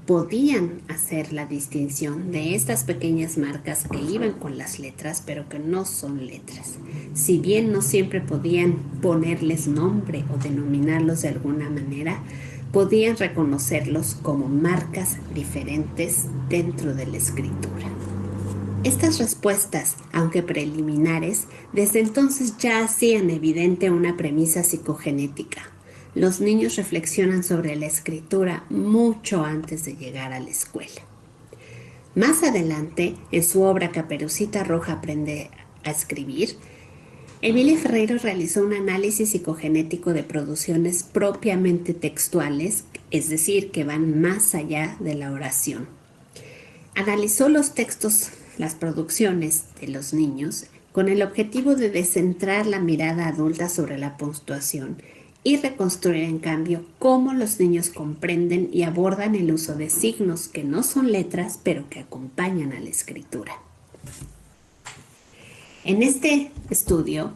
podían hacer la distinción de estas pequeñas marcas que iban con las letras, pero que no son letras. Si bien no siempre podían ponerles nombre o denominarlos de alguna manera, podían reconocerlos como marcas diferentes dentro de la escritura. Estas respuestas, aunque preliminares, desde entonces ya hacían evidente una premisa psicogenética. Los niños reflexionan sobre la escritura mucho antes de llegar a la escuela. Más adelante, en su obra Caperucita Roja aprende a escribir, Emilia Ferreiro realizó un análisis psicogenético de producciones propiamente textuales, es decir, que van más allá de la oración. Analizó los textos, las producciones de los niños, con el objetivo de descentrar la mirada adulta sobre la puntuación y reconstruir, en cambio, cómo los niños comprenden y abordan el uso de signos que no son letras, pero que acompañan a la escritura. En este estudio,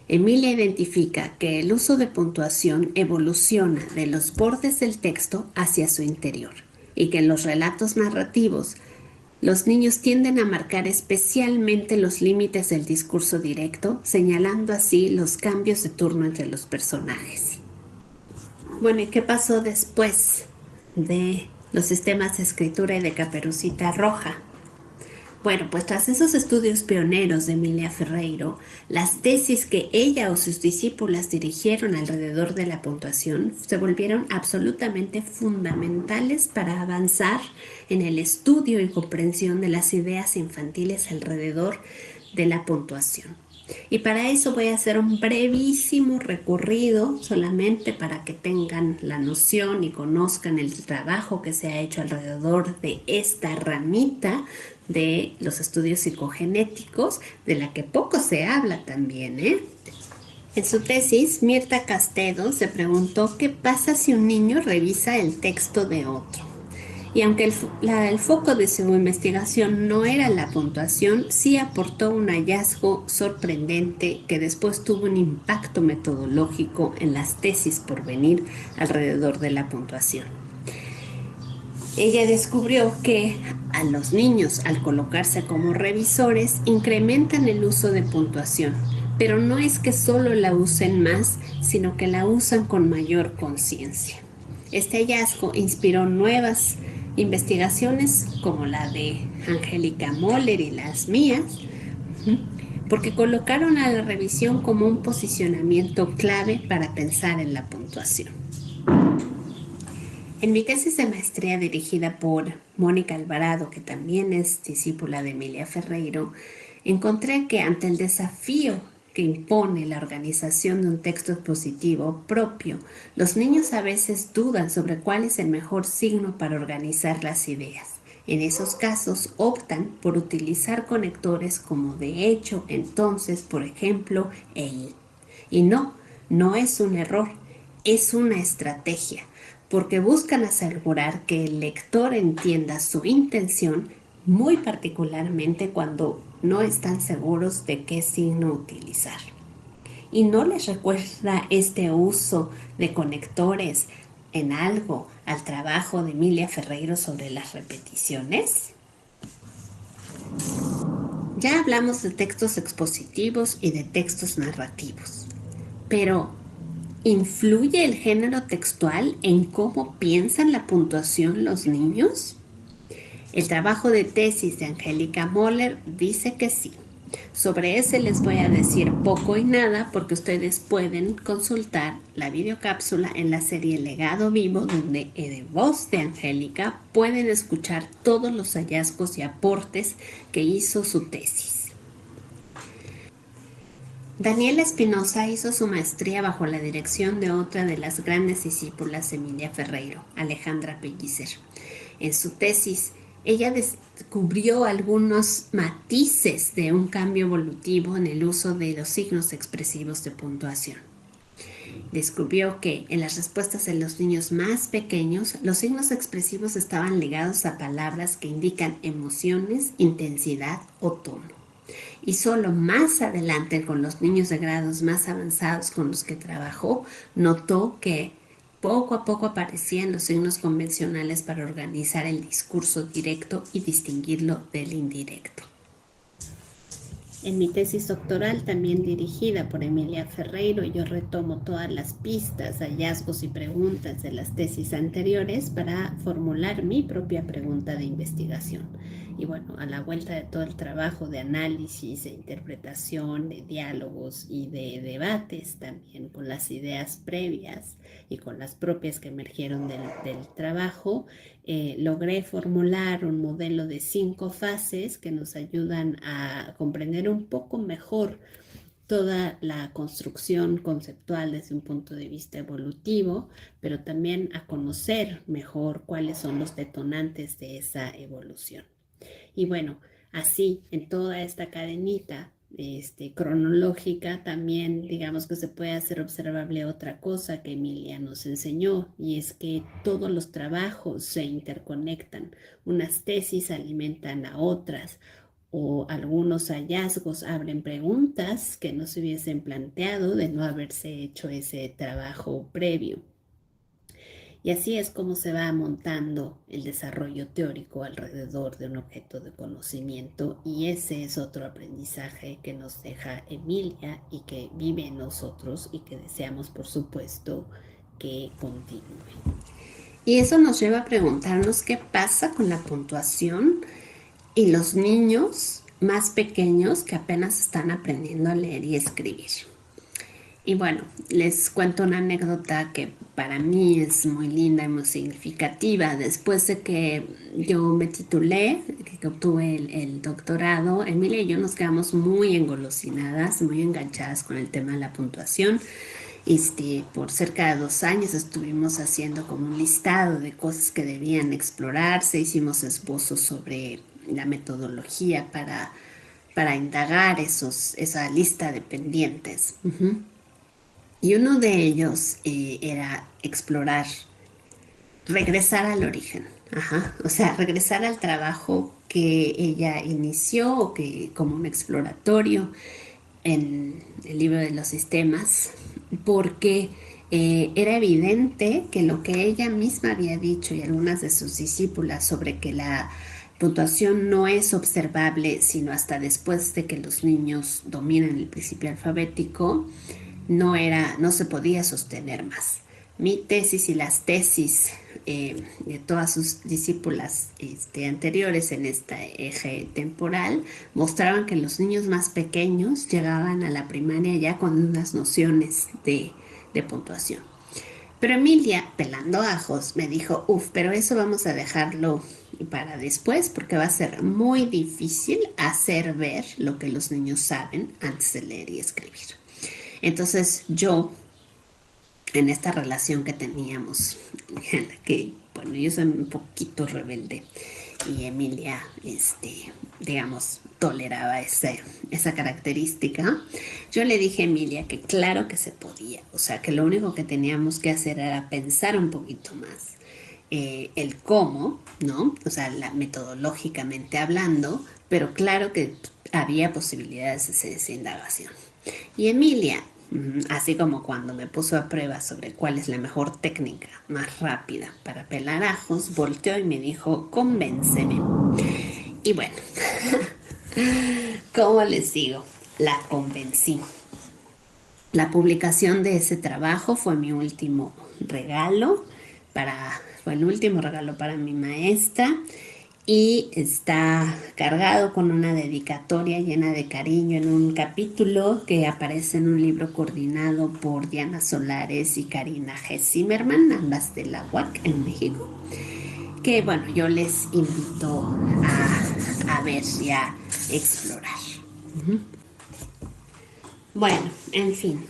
Emilia identifica que el uso de puntuación evoluciona de los bordes del texto hacia su interior y que en los relatos narrativos los niños tienden a marcar especialmente los límites del discurso directo, señalando así los cambios de turno entre los personajes. Bueno, ¿y qué pasó después de los sistemas de escritura y de Caperucita Roja? Bueno, pues tras esos estudios pioneros de Emilia Ferreiro, las tesis que ella o sus discípulas dirigieron alrededor de la puntuación se volvieron absolutamente fundamentales para avanzar en el estudio y comprensión de las ideas infantiles alrededor de la puntuación. Y para eso voy a hacer un brevísimo recorrido solamente para que tengan la noción y conozcan el trabajo que se ha hecho alrededor de esta ramita de los estudios psicogenéticos, de la que poco se habla también, En su tesis, Mirta Castedo se preguntó qué pasa si un niño revisa el texto de otro. Y aunque el foco de su investigación no era la puntuación, sí aportó un hallazgo sorprendente que después tuvo un impacto metodológico en las tesis por venir alrededor de la puntuación. Ella descubrió que a los niños, al colocarse como revisores, incrementan el uso de puntuación, pero no es que solo la usen más, sino que la usan con mayor conciencia. Este hallazgo inspiró nuevas investigaciones como la de Angélica Moller y las mías, porque colocaron a la revisión como un posicionamiento clave para pensar en la puntuación. En mi tesis de maestría dirigida por Mónica Alvarado, que también es discípula de Emilia Ferreiro, encontré que ante el desafío que impone la organización de un texto expositivo propio, los niños a veces dudan sobre cuál es el mejor signo para organizar las ideas. En esos casos optan por utilizar conectores como de hecho, entonces, por ejemplo, y. Y no es un error, es una estrategia, porque buscan asegurar que el lector entienda su intención, muy particularmente cuando no están seguros de qué signo utilizar. ¿Y no les recuerda este uso de conectores en algo al trabajo de Emilia Ferreiro sobre las repeticiones? Ya hablamos de textos expositivos y de textos narrativos, pero ¿influye el género textual en cómo piensan la puntuación los niños? El trabajo de tesis de Angélica Moller dice que sí. Sobre ese les voy a decir poco y nada porque ustedes pueden consultar la videocápsula en la serie Legado Vivo, donde de voz de Angélica pueden escuchar todos los hallazgos y aportes que hizo su tesis. Daniela Espinosa hizo su maestría bajo la dirección de otra de las grandes discípulas de Emilia Ferreiro, Alejandra Pellicer. En su tesis, ella descubrió algunos matices de un cambio evolutivo en el uso de los signos expresivos de puntuación. Descubrió que en las respuestas de los niños más pequeños, los signos expresivos estaban ligados a palabras que indican emociones, intensidad o tono. Y solo más adelante, con los niños de grados más avanzados con los que trabajó, notó que poco a poco aparecían los signos convencionales para organizar el discurso directo y distinguirlo del indirecto. En mi tesis doctoral, también dirigida por Emilia Ferreiro, yo retomo todas las pistas, hallazgos y preguntas de las tesis anteriores para formular mi propia pregunta de investigación. Y bueno, a la vuelta de todo el trabajo de análisis, de interpretación, de diálogos y de debates también con las ideas previas y con las propias que emergieron del trabajo, logré formular un modelo de 5 fases que nos ayudan a comprender un poco mejor toda la construcción conceptual desde un punto de vista evolutivo, pero también a conocer mejor cuáles son los detonantes de esa evolución. Y bueno, así en toda esta cadenita cronológica también digamos que se puede hacer observable otra cosa que Emilia nos enseñó, y es que todos los trabajos se interconectan, unas tesis alimentan a otras, o algunos hallazgos abren preguntas que no se hubiesen planteado de no haberse hecho ese trabajo previo. Y así es como se va montando el desarrollo teórico alrededor de un objeto de conocimiento, y ese es otro aprendizaje que nos deja Emilia y que vive en nosotros y que deseamos, por supuesto, que continúe. Y eso nos lleva a preguntarnos qué pasa con la puntuación y los niños más pequeños que apenas están aprendiendo a leer y escribir. Y bueno, les cuento una anécdota que para mí es muy linda y muy significativa. Después de que yo me titulé, que obtuve el doctorado, Emilia y yo nos quedamos muy engolosinadas, muy enganchadas con el tema de la puntuación. Por cerca de 2 años estuvimos haciendo como un listado de cosas que debían explorarse. Hicimos esbozos sobre la metodología para indagar esa lista de pendientes. Y uno de ellos era explorar, regresar al origen, o sea, regresar al trabajo que ella inició o que, como un exploratorio en el libro de los sistemas, porque era evidente que lo que ella misma había dicho y algunas de sus discípulas sobre que la puntuación no es observable sino hasta después de que los niños dominan el principio alfabético, no se podía sostener más. Mi tesis y las tesis de todas sus discípulas anteriores en este eje temporal mostraban que los niños más pequeños llegaban a la primaria ya con unas nociones de puntuación. Pero Emilia, pelando ajos, me dijo, pero eso vamos a dejarlo para después porque va a ser muy difícil hacer ver lo que los niños saben antes de leer y escribir. Entonces yo, en esta relación que teníamos, en la que, bueno, yo soy un poquito rebelde y Emilia, digamos, toleraba esa característica, yo le dije a Emilia que claro que se podía, o sea, que lo único que teníamos que hacer era pensar un poquito más el cómo, ¿no? O sea, metodológicamente hablando, pero claro que había posibilidades de hacer esa indagación. Y Emilia, así como cuando me puso a prueba sobre cuál es la mejor técnica más rápida para pelar ajos, volteó y me dijo, convénceme. Y bueno, ¿cómo les digo? La convencí. La publicación de ese trabajo fue mi último regalo fue el último regalo para mi maestra. Y está cargado con una dedicatoria llena de cariño en un capítulo que aparece en un libro coordinado por Diana Solares y Karina G. Zimmerman, ambas de la UAC en México, que bueno, yo les invito a ver y a explorar. Bueno, en fin.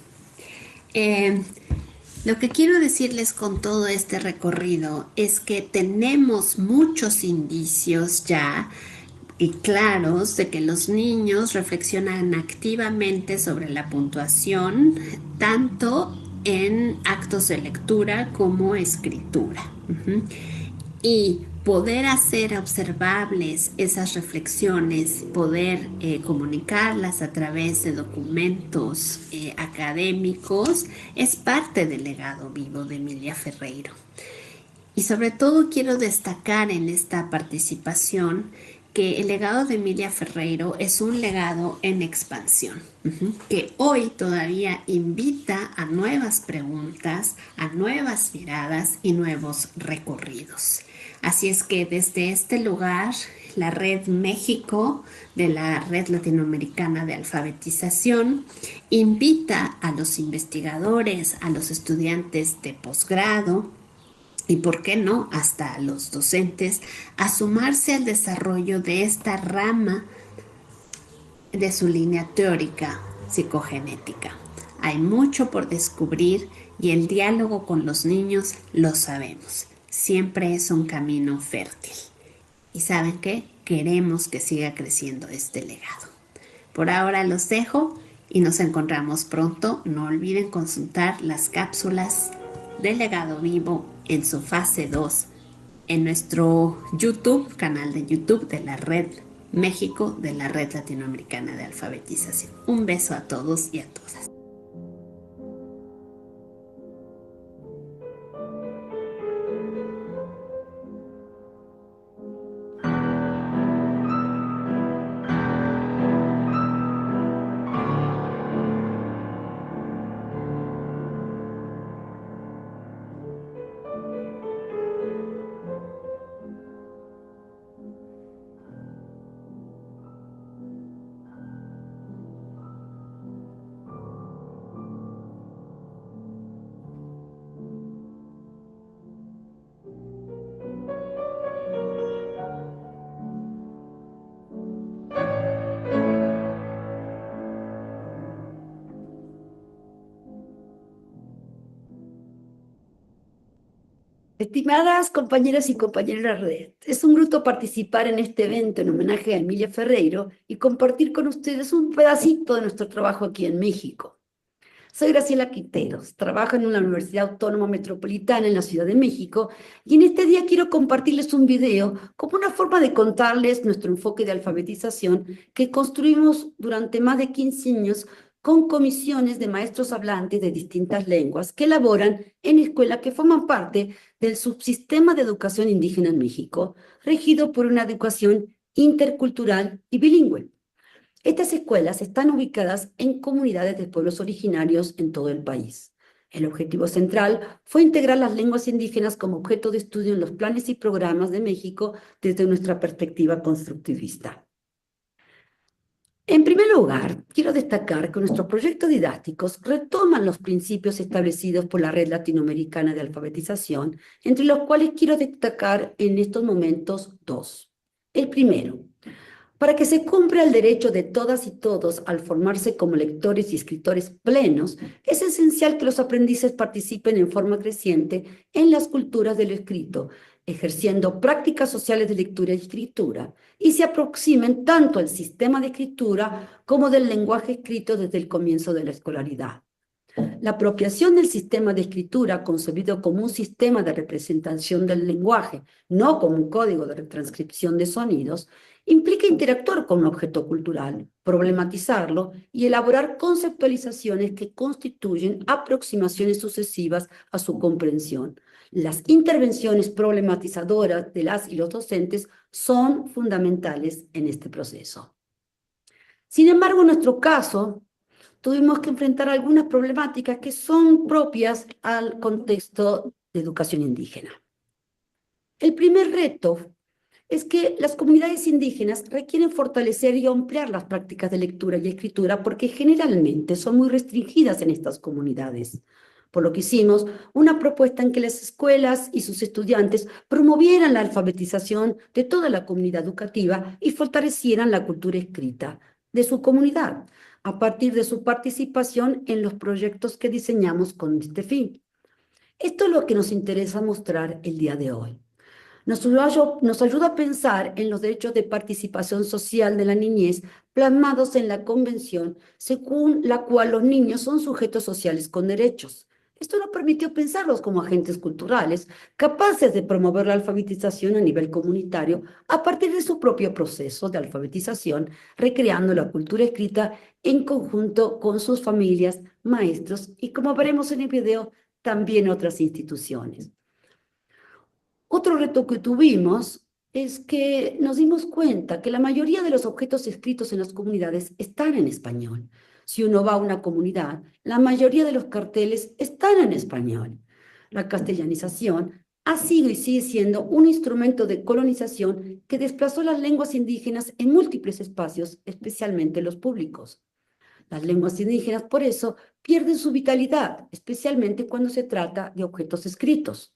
Lo que quiero decirles con todo este recorrido es que tenemos muchos indicios ya y claros de que los niños reflexionan activamente sobre la puntuación, tanto en actos de lectura como escritura. Y poder hacer observables esas reflexiones, poder comunicarlas a través de documentos académicos, es parte del legado vivo de Emilia Ferreiro. Y sobre todo quiero destacar en esta participación que el legado de Emilia Ferreiro es un legado en expansión, que hoy todavía invita a nuevas preguntas, a nuevas miradas y nuevos recorridos. Así es que desde este lugar, la Red México de la Red Latinoamericana de Alfabetización invita a los investigadores, a los estudiantes de posgrado, y por qué no, hasta a los docentes, a sumarse al desarrollo de esta rama de su línea teórica psicogenética. Hay mucho por descubrir y el diálogo con los niños, lo sabemos, siempre es un camino fértil. ¿Y saben qué? Queremos que siga creciendo este legado. Por ahora los dejo y nos encontramos pronto. No olviden consultar las cápsulas del legado vivo en su fase 2 en nuestro YouTube, canal de YouTube de la Red México, de la Red Latinoamericana de Alfabetización. Un beso a todos y a todas. Estimadas compañeras y compañeros de la red, es un gusto participar en este evento en homenaje a Emilia Ferreiro y compartir con ustedes un pedacito de nuestro trabajo aquí en México. Soy Graciela Quinteros, trabajo en una Universidad Autónoma Metropolitana en la Ciudad de México y en este día quiero compartirles un video como una forma de contarles nuestro enfoque de alfabetización que construimos durante más de 15 años con comisiones de maestros hablantes de distintas lenguas que elaboran en escuelas que forman parte del subsistema de educación indígena en México, regido por una educación intercultural y bilingüe. Estas escuelas están ubicadas en comunidades de pueblos originarios en todo el país. El objetivo central fue integrar las lenguas indígenas como objeto de estudio en los planes y programas de México desde nuestra perspectiva constructivista. En primer lugar, quiero destacar que nuestros proyectos didácticos retoman los principios establecidos por la Red Latinoamericana de Alfabetización, entre los cuales quiero destacar en estos momentos dos. El primero, para que se cumpla el derecho de todas y todos al formarse como lectores y escritores plenos, es esencial que los aprendices participen en forma creciente en las culturas del escrito, ejerciendo prácticas sociales de lectura y escritura, y se aproximen tanto al sistema de escritura como del lenguaje escrito desde el comienzo de la escolaridad. La apropiación del sistema de escritura, concebido como un sistema de representación del lenguaje, no como un código de retranscripción de sonidos, implica interactuar con un objeto cultural, problematizarlo y elaborar conceptualizaciones que constituyen aproximaciones sucesivas a su comprensión. Las intervenciones problematizadoras de las y los docentes son fundamentales en este proceso. Sin embargo, en nuestro caso, tuvimos que enfrentar algunas problemáticas que son propias al contexto de educación indígena. El primer reto es que las comunidades indígenas requieren fortalecer y ampliar las prácticas de lectura y escritura porque generalmente son muy restringidas en estas comunidades. Por lo que hicimos una propuesta en que las escuelas y sus estudiantes promovieran la alfabetización de toda la comunidad educativa y fortalecieran la cultura escrita de su comunidad, a partir de su participación en los proyectos que diseñamos con este fin. Esto es lo que nos interesa mostrar el día de hoy. Nos ayuda a pensar en los derechos de participación social de la niñez plasmados en la Convención, según la cual los niños son sujetos sociales con derechos. Esto nos permitió pensarlos como agentes culturales, capaces de promover la alfabetización a nivel comunitario a partir de su propio proceso de alfabetización, recreando la cultura escrita en conjunto con sus familias, maestros y, como veremos en el video, también otras instituciones. Otro reto que tuvimos es que nos dimos cuenta que la mayoría de los objetos escritos en las comunidades están en español. Si uno va a una comunidad, la mayoría de los carteles están en español. La castellanización ha sido y sigue siendo un instrumento de colonización que desplazó las lenguas indígenas en múltiples espacios, especialmente los públicos. Las lenguas indígenas, por eso, pierden su vitalidad, especialmente cuando se trata de objetos escritos.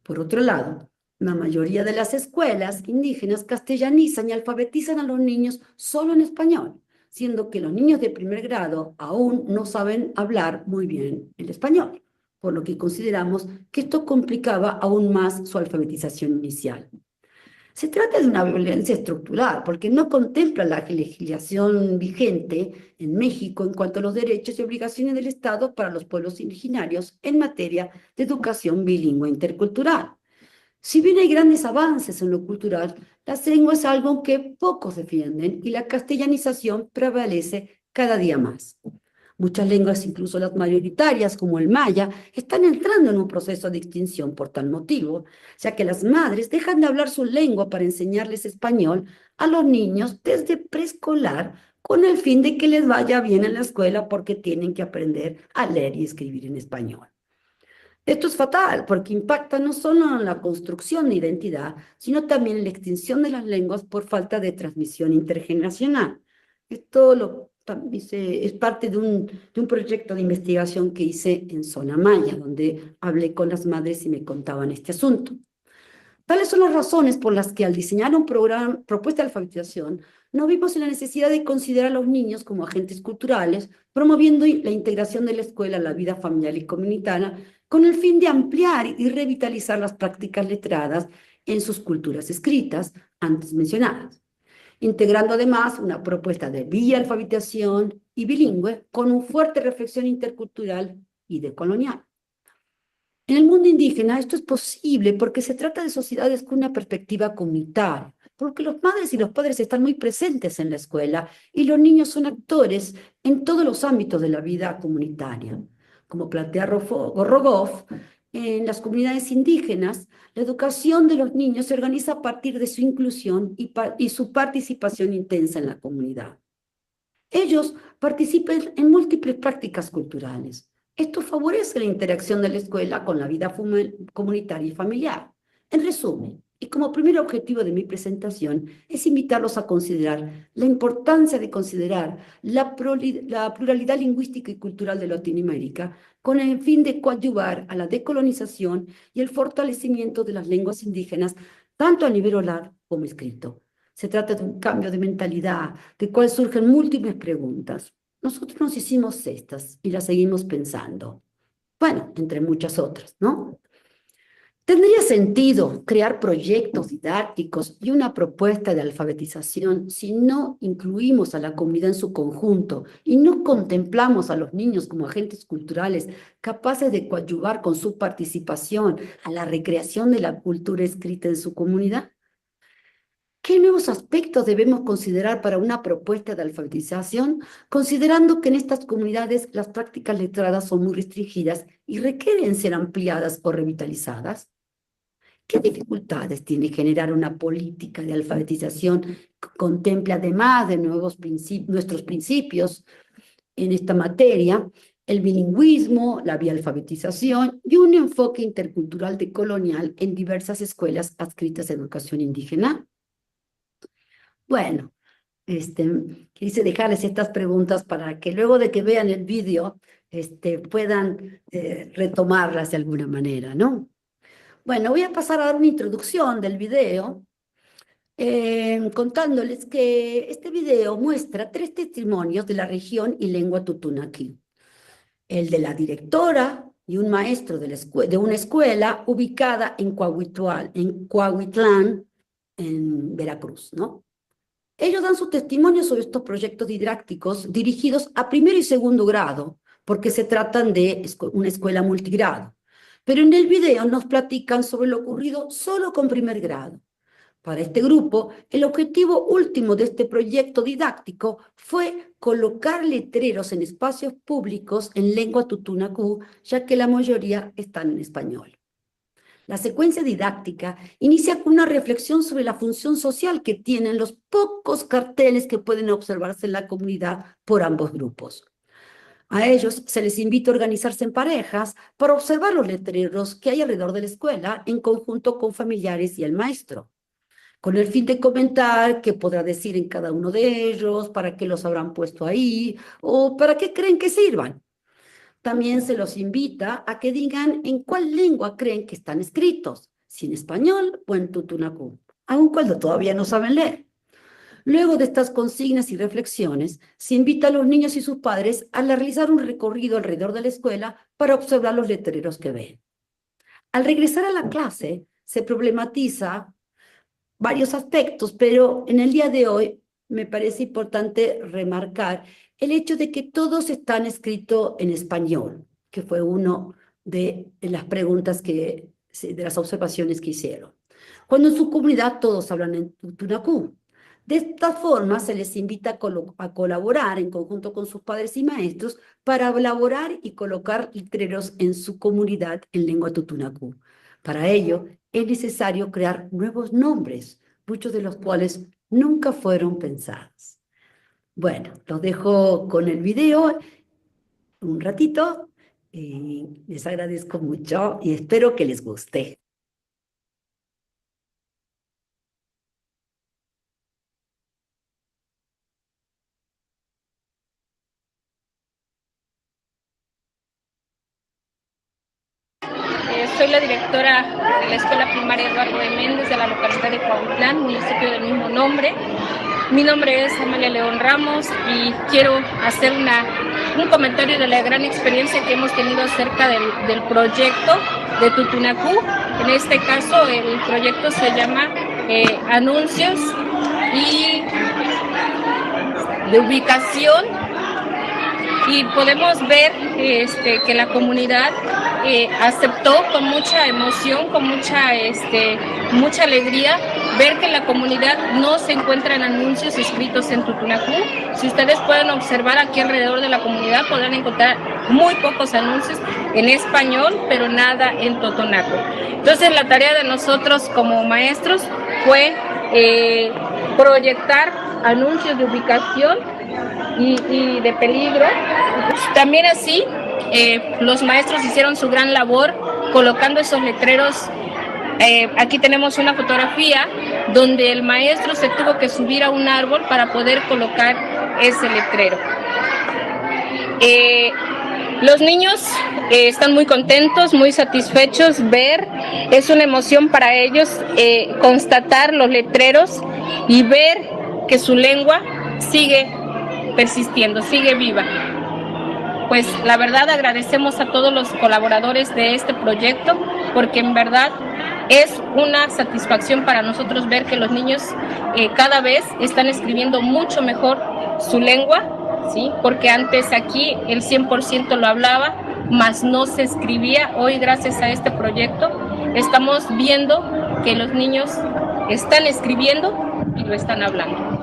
Por otro lado, la mayoría de las escuelas indígenas castellanizan y alfabetizan a los niños solo en español, siendo que los niños de primer grado aún no saben hablar muy bien el español, por lo que consideramos que esto complicaba aún más su alfabetización inicial. Se trata de una violencia estructural, porque no contempla la legislación vigente en México en cuanto a los derechos y obligaciones del Estado para los pueblos originarios en materia de educación bilingüe intercultural. Si bien hay grandes avances en lo cultural, la lengua es algo que pocos defienden y la castellanización prevalece cada día más. Muchas lenguas, incluso las mayoritarias, como el maya, están entrando en un proceso de extinción por tal motivo, ya que las madres dejan de hablar su lengua para enseñarles español a los niños desde preescolar, con el fin de que les vaya bien en la escuela porque tienen que aprender a leer y escribir en español. Esto es fatal porque impacta no solo en la construcción de identidad, sino también en la extinción de las lenguas por falta de transmisión intergeneracional. Esto es parte de un proyecto de investigación que hice en Zona Maya, donde hablé con las madres y me contaban este asunto. Tales son las razones por las que al diseñar un programa, propuesta de alfabetización, no vimos en la necesidad de considerar a los niños como agentes culturales, promoviendo la integración de la escuela a la vida familiar y comunitaria, con el fin de ampliar y revitalizar las prácticas letradas en sus culturas escritas, antes mencionadas, integrando además una propuesta de bialfabetización y bilingüe con una fuerte reflexión intercultural y decolonial. En el mundo indígena esto es posible porque se trata de sociedades con una perspectiva comunitaria, porque los madres y los padres están muy presentes en la escuela y los niños son actores en todos los ámbitos de la vida comunitaria. Como plantea Rogoff, en las comunidades indígenas, la educación de los niños se organiza a partir de su inclusión y su participación intensa en la comunidad. Ellos participan en múltiples prácticas culturales. Esto favorece la interacción de la escuela con la vida comunitaria y familiar. En resumen, y como primer objetivo de mi presentación, es invitarlos a considerar la importancia de considerar la pluralidad lingüística y cultural de Latinoamérica con el fin de coadyuvar a la decolonización y el fortalecimiento de las lenguas indígenas, tanto a nivel oral como escrito. Se trata de un cambio de mentalidad, de cual surgen múltiples preguntas. Nosotros nos hicimos estas y las seguimos pensando. Bueno, entre muchas otras, ¿no? ¿Tendría sentido crear proyectos didácticos y una propuesta de alfabetización si no incluimos a la comunidad en su conjunto y no contemplamos a los niños como agentes culturales capaces de coadyuvar con su participación a la recreación de la cultura escrita en su comunidad? ¿Qué nuevos aspectos debemos considerar para una propuesta de alfabetización, considerando que en estas comunidades las prácticas letradas son muy restringidas y requieren ser ampliadas o revitalizadas? ¿Qué dificultades tiene generar una política de alfabetización que contemple, además de nuestros principios en esta materia, el bilingüismo, la bialfabetización y un enfoque intercultural decolonial en diversas escuelas adscritas a educación indígena? Bueno, quise dejarles estas preguntas para que luego de que vean el vídeo puedan retomarlas de alguna manera, ¿no? Bueno, voy a pasar a dar una introducción del video, contándoles que este video muestra 3 testimonios de la región y lengua tutunaqui. El de la directora y un maestro de una escuela ubicada en Coahuitlán, en Veracruz, ¿no? Ellos dan su testimonio sobre estos proyectos didácticos dirigidos a primero y segundo grado, porque se tratan de una escuela multigrado. Pero en el video nos platican sobre lo ocurrido solo con primer grado. Para este grupo, el objetivo último de este proyecto didáctico fue colocar letreros en espacios públicos en lengua tutunacú, ya que la mayoría están en español. La secuencia didáctica inicia con una reflexión sobre la función social que tienen los pocos carteles que pueden observarse en la comunidad por ambos grupos. A ellos se les invita a organizarse en parejas para observar los letreros que hay alrededor de la escuela en conjunto con familiares y el maestro, con el fin de comentar qué podrá decir en cada uno de ellos, para qué los habrán puesto ahí o para qué creen que sirvan. También se los invita a que digan en cuál lengua creen que están escritos, si en español o en tutunacú, aun cuando todavía no saben leer. Luego de estas consignas y reflexiones, se invita a los niños y sus padres a realizar un recorrido alrededor de la escuela para observar los letreros que ven. Al regresar a la clase, se problematiza varios aspectos, pero en el día de hoy me parece importante remarcar el hecho de que todos están escritos en español, que fue una de las preguntas de las observaciones que hicieron. Cuando en su comunidad todos hablan en tutunacú. De esta forma se les invita a colaborar en conjunto con sus padres y maestros para elaborar y colocar letreros en su comunidad en lengua tutunacú. Para ello es necesario crear nuevos nombres, muchos de los cuales nunca fueron pensados. Bueno, los dejo con el video un ratito y les agradezco mucho y espero que les guste. Soy la directora de la Escuela Primaria Eduardo de Méndez de la localidad de Coahuitlán, municipio del mismo nombre. Mi nombre es Amalia León Ramos y quiero hacer un comentario de la gran experiencia que hemos tenido acerca del proyecto de tutunacú. En este caso, el proyecto se llama Anuncios y de ubicación, y podemos ver que la comunidad aceptó con mucha emoción, con mucha alegría, ver que la comunidad no se encuentran anuncios escritos en tutunacú. Si ustedes pueden observar aquí alrededor de la comunidad, podrán encontrar muy pocos anuncios en español, pero nada en totonaco. Entonces la tarea de nosotros como maestros fue proyectar anuncios de ubicación y de peligro. También así, los maestros hicieron su gran labor colocando esos letreros. Aquí tenemos una fotografía donde el maestro se tuvo que subir a un árbol para poder colocar ese letrero. Los niños están muy contentos, muy satisfechos. Es una emoción para ellos constatar los letreros y ver que su lengua sigue persistiendo, sigue viva. Pues la verdad agradecemos a todos los colaboradores de este proyecto, porque en verdad es una satisfacción para nosotros ver que los niños cada vez están escribiendo mucho mejor su lengua, ¿sí? Porque antes aquí el 100% lo hablaba, mas no se escribía. Hoy, gracias a este proyecto, estamos viendo que los niños están escribiendo y lo están hablando.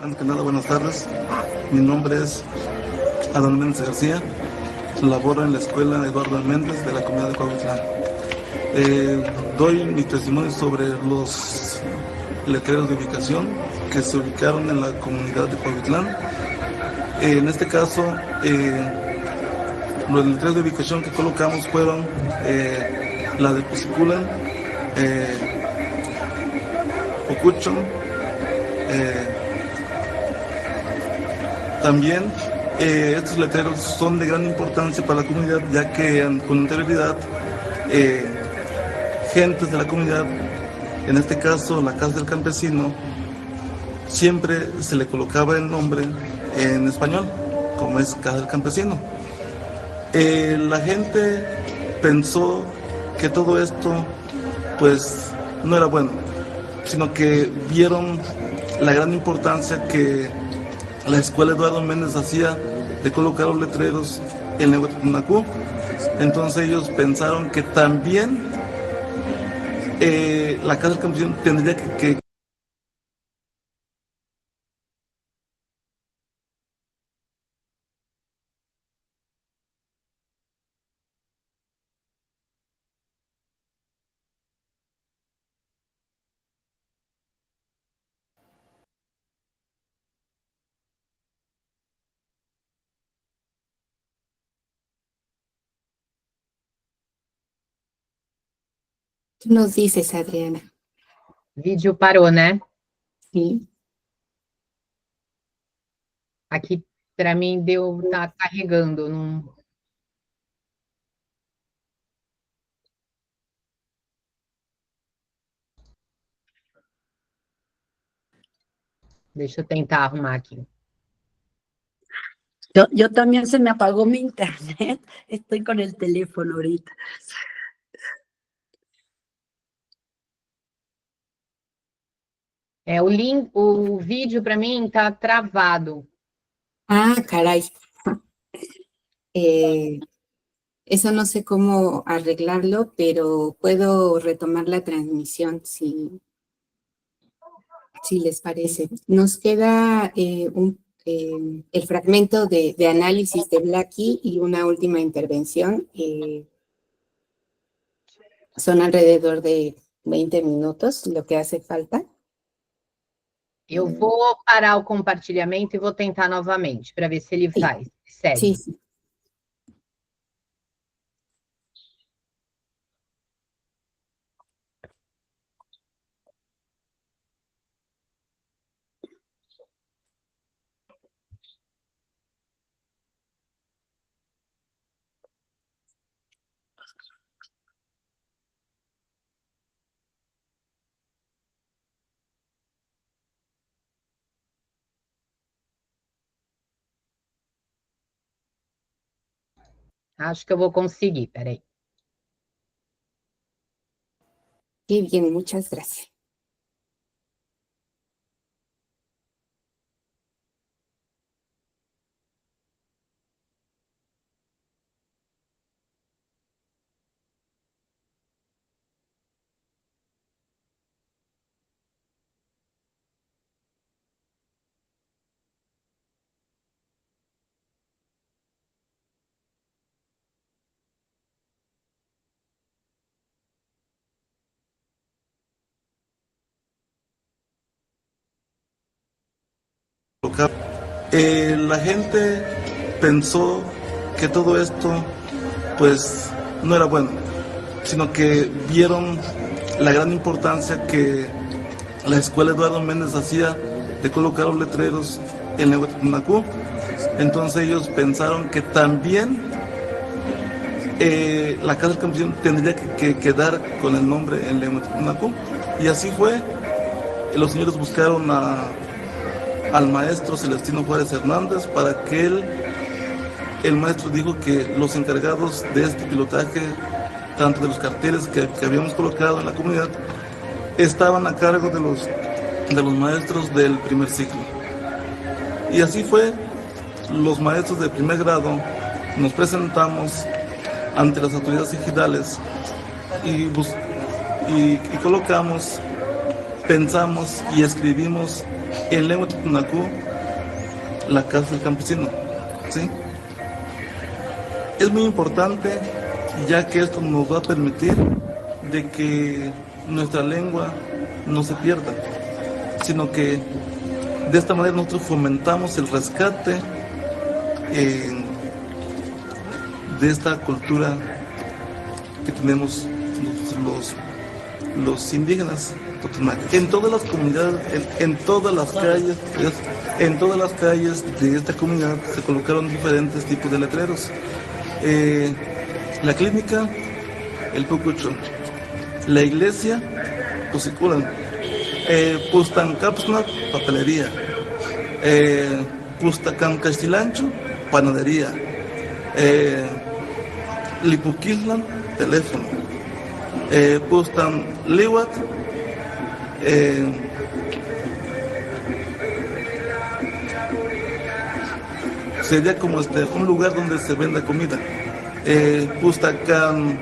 Antes que nada, buenas tardes. Mi nombre es Adán Méndez García. Laboro en la Escuela Eduardo Méndez de la comunidad de Coahuitlán. Doy mi testimonio sobre los letreros de ubicación que se ubicaron en la comunidad de Coahuitlán. En este caso, los letreros de ubicación que colocamos fueron la de Pusiculan, Ocucho. También estos letreros son de gran importancia para la comunidad, ya que con anterioridad gentes de la comunidad, en este caso la Casa del Campesino, siempre se le colocaba el nombre en español, como es Casa del Campesino. La gente pensó que todo esto pues no era bueno, sino que vieron la gran importancia que la escuela Eduardo Méndez hacía de colocar los letreros en lengua totonacú. Entonces ellos pensaron que también la Casa del Campesino tendría que Tú nos dices, Adriana. Vídeo parou, né? Sim. Aqui, para mim, tá carregando. Não... Deixa eu tentar arrumar aqui. Yo también se me apagó mi internet. Estoy con el teléfono ahorita. O link, o vídeo para mim tá travado. Ah, caray. Eso no sé cómo arreglarlo, pero puedo retomar la transmisión si les parece. Nos queda el fragmento de análisis de Blackie y una última intervención. Son alrededor de 20 minutos lo que hace falta. Eu vou parar o compartilhamento e vou tentar novamente, para ver se ele vai. Segue. Sí, sí. Acho que eu vou conseguir, peraí. Qué bien, muchas gracias. La gente pensó que todo esto pues no era bueno, sino que vieron la gran importancia que la escuela Eduardo Méndez hacía de colocar los letreros en lengua totonacú. Entonces ellos pensaron que también la Casa del Campesino tendría que quedar con el nombre en lengua totonacú. Y así fue. Los señores buscaron al maestro Celestino Juárez Hernández para que el maestro dijo que los encargados de este pilotaje, tanto de los carteles que habíamos colocado en la comunidad, estaban a cargo de los maestros del primer ciclo. Y así fue. Los maestros de primer grado nos presentamos ante las autoridades ejidales y colocamos, pensamos y escribimos en lengua totonacú la Casa del Campesino, ¿sí? Es muy importante, ya que esto nos va a permitir de que nuestra lengua no se pierda, sino que de esta manera nosotros fomentamos el rescate de esta cultura que tenemos los indígenas totonacos. En todas las comunidades, en todas las calles de esta comunidad se colocaron diferentes tipos de letreros. La clínica, el pucucho, la iglesia, Cosiculan, Pustan Capsna, papelería. Pustacan Castilancho, panadería. Lipuquislan, teléfono. Pustan Liwat, sería como un lugar donde se venda comida. Pustacan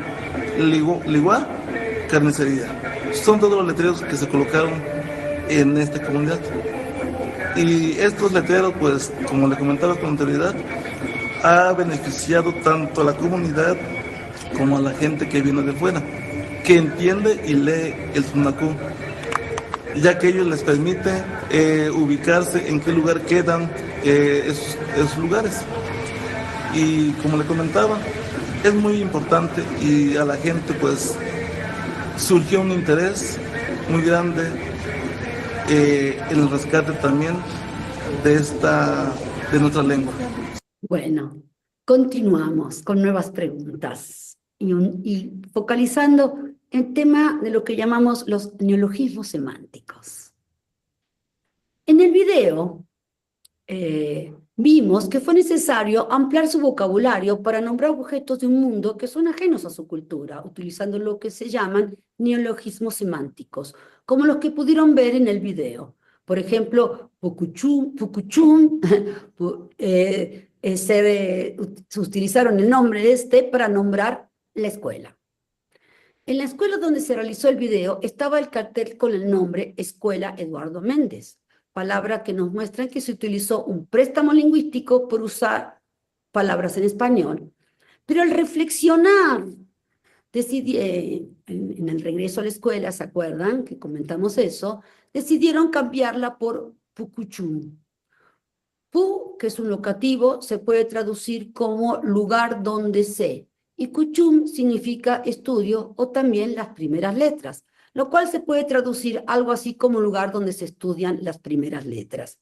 Ligua, carnicería. Son todos los letreros que se colocaron en esta comunidad. Y estos letreros, pues, como le comentaba con anterioridad, ha beneficiado tanto a la comunidad como a la gente que viene de fuera, que entiende y lee el Tunacú, ya que ellos les permite ubicarse en qué lugar quedan esos lugares. Y como le comentaba, es muy importante y a la gente pues surgió un interés muy grande en el rescate también de nuestra lengua. Bueno, continuamos con nuevas preguntas y focalizando el tema de lo que llamamos los neologismos semánticos. En el video vimos que fue necesario ampliar su vocabulario para nombrar objetos de un mundo que son ajenos a su cultura, utilizando lo que se llaman neologismos semánticos, como los que pudieron ver en el video. Por ejemplo, pucuchum, se utilizaron el nombre para nombrar la escuela. En la escuela donde se realizó el video estaba el cartel con el nombre Escuela Eduardo Méndez, palabra que nos muestra que se utilizó un préstamo lingüístico por usar palabras en español. Pero al reflexionar, en el regreso a la escuela, ¿se acuerdan que comentamos eso? Decidieron cambiarla por pucuchum. Pu, que es un locativo, se puede traducir como lugar donde se, y cuchum significa estudio o también las primeras letras, lo cual se puede traducir algo así como lugar donde se estudian las primeras letras.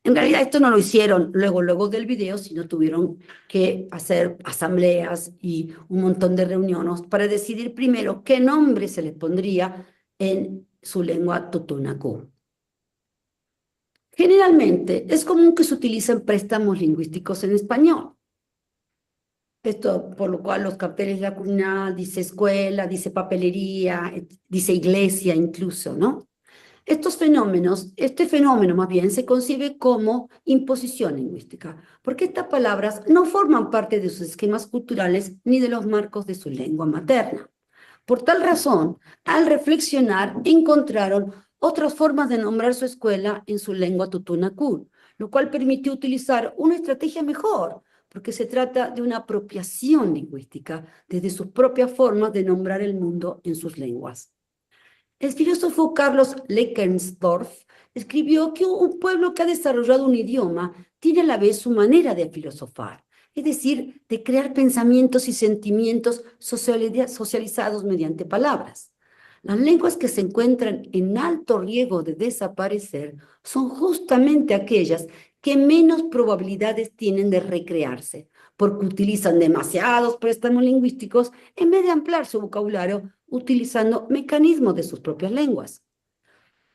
En realidad esto no lo hicieron luego del video, sino tuvieron que hacer asambleas y un montón de reuniones para decidir primero qué nombre se les pondría en su lengua totonacú. Generalmente es común que se utilicen préstamos lingüísticos en español. Esto por lo cual los carteles de la comunidad dice escuela, dice papelería, dice iglesia incluso, ¿no? Este fenómeno más bien se concibe como imposición lingüística, porque estas palabras no forman parte de sus esquemas culturales ni de los marcos de su lengua materna. Por tal razón, al reflexionar, encontraron otras formas de nombrar su escuela en su lengua totonacú, lo cual permitió utilizar una estrategia mejor, porque se trata de una apropiación lingüística desde sus propias formas de nombrar el mundo en sus lenguas. El filósofo Carlos Leckensdorf escribió que un pueblo que ha desarrollado un idioma tiene a la vez su manera de filosofar, es decir, de crear pensamientos y sentimientos socializados mediante palabras. Las lenguas que se encuentran en alto riesgo de desaparecer son justamente aquellas que menos probabilidades tienen de recrearse, porque utilizan demasiados préstamos lingüísticos en vez de ampliar su vocabulario utilizando mecanismos de sus propias lenguas.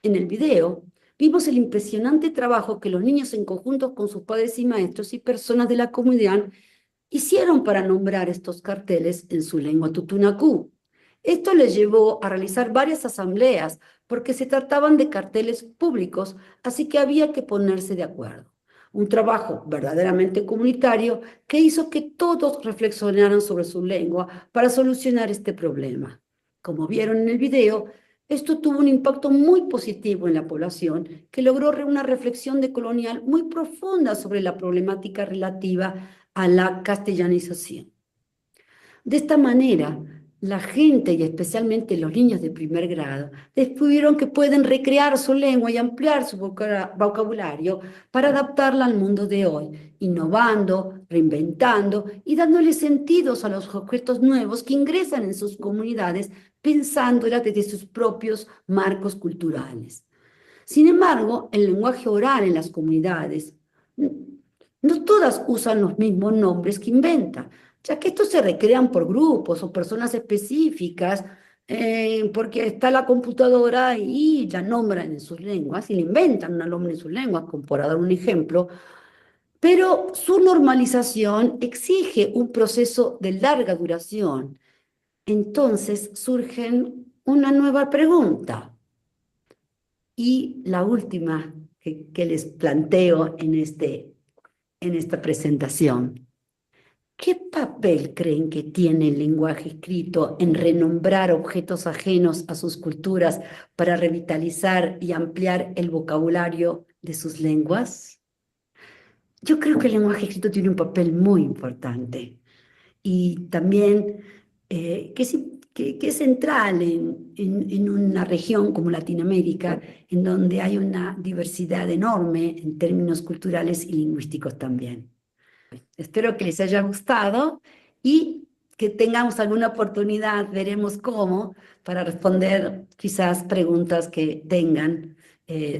En el video vimos el impresionante trabajo que los niños en conjunto con sus padres y maestros y personas de la comunidad hicieron para nombrar estos carteles en su lengua totonacú. Esto les llevó a realizar varias asambleas porque se trataban de carteles públicos, así que había que ponerse de acuerdo. Un trabajo verdaderamente comunitario que hizo que todos reflexionaran sobre su lengua para solucionar este problema. Como vieron en el video, esto tuvo un impacto muy positivo en la población que logró una reflexión decolonial muy profunda sobre la problemática relativa a la castellanización. De esta manera, la gente y especialmente los niños de primer grado descubrieron que pueden recrear su lengua y ampliar su vocabulario para adaptarla al mundo de hoy, innovando, reinventando y dándole sentidos a los objetos nuevos que ingresan en sus comunidades pensándola desde sus propios marcos culturales. Sin embargo, el lenguaje oral en las comunidades, no todas usan los mismos nombres que inventan, ya que estos se recrean por grupos o personas específicas porque está la computadora y la nombran en sus lenguas y le inventan una nombre en sus lenguas, como por dar un ejemplo, pero su normalización exige un proceso de larga duración. Entonces surgen una nueva pregunta. Y la última que les planteo en esta presentación. ¿Qué papel creen que tiene el lenguaje escrito en renombrar objetos ajenos a sus culturas para revitalizar y ampliar el vocabulario de sus lenguas? Yo creo que el lenguaje escrito tiene un papel muy importante y también que es central en una región como Latinoamérica, en donde hay una diversidad enorme en términos culturales y lingüísticos también. Espero que les haya gustado y que tengamos alguna oportunidad, veremos cómo, para responder quizás preguntas que tengan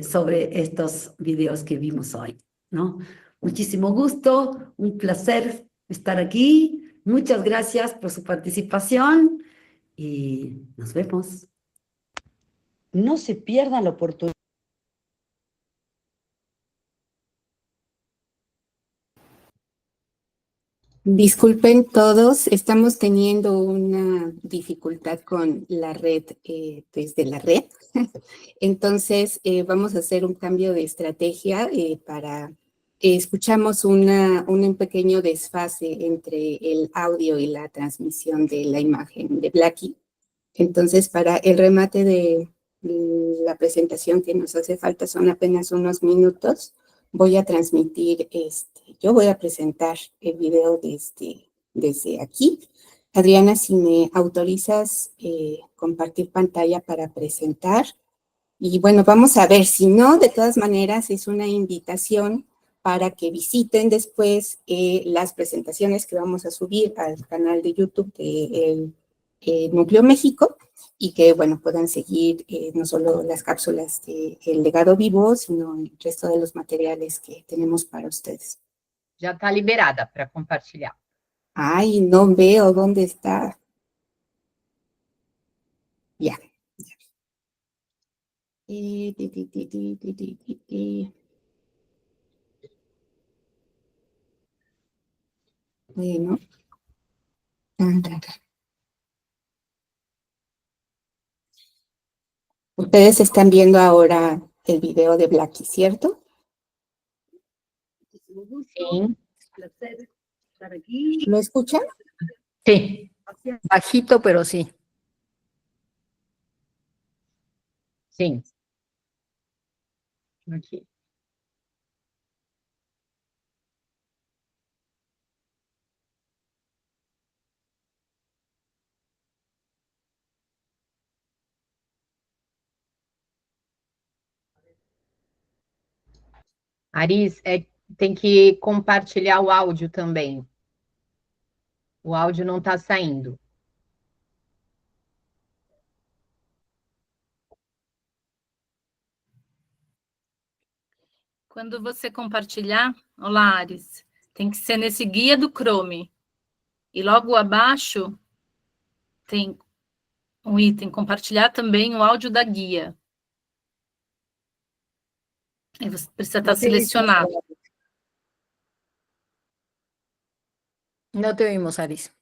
sobre estos videos que vimos hoy, ¿no? Muchísimo gusto, un placer estar aquí. Muchas gracias por su participación y nos vemos. No se pierdan la oportunidad. Disculpen todos, estamos teniendo una dificultad con la red, desde la red. Entonces, vamos a hacer un cambio de estrategia para... escuchamos un pequeño desfase entre el audio y la transmisión de la imagen de Blackie. Entonces, para el remate de la presentación que nos hace falta son apenas unos minutos. Voy a transmitir, yo voy a presentar el video desde aquí. Adriana, si me autorizas compartir pantalla para presentar. Y bueno, vamos a ver, si no, de todas maneras es una invitación para que visiten después las presentaciones que vamos a subir al canal de YouTube de Núcleo México, y que, bueno, puedan seguir no solo las cápsulas de El Legado Vivo, sino el resto de los materiales que tenemos para ustedes. Já está liberada para compartilhar. Ay, no veo dónde está. Ya. Bueno. Ustedes están viendo ahora el video de Blackie, ¿cierto? Sí. Placer estar aquí. ¿Lo escuchan? Sí, bajito, pero sí. Sim. Aqui. Aris, tem que compartilhar o áudio também. O áudio não está saindo. Quando você compartilhar, olá, Aris, tem que ser nesse guia do Chrome. E logo abaixo tem um item, compartilhar também o áudio da guia. Aí você precisa estar selecionado. No te oímos, Aris.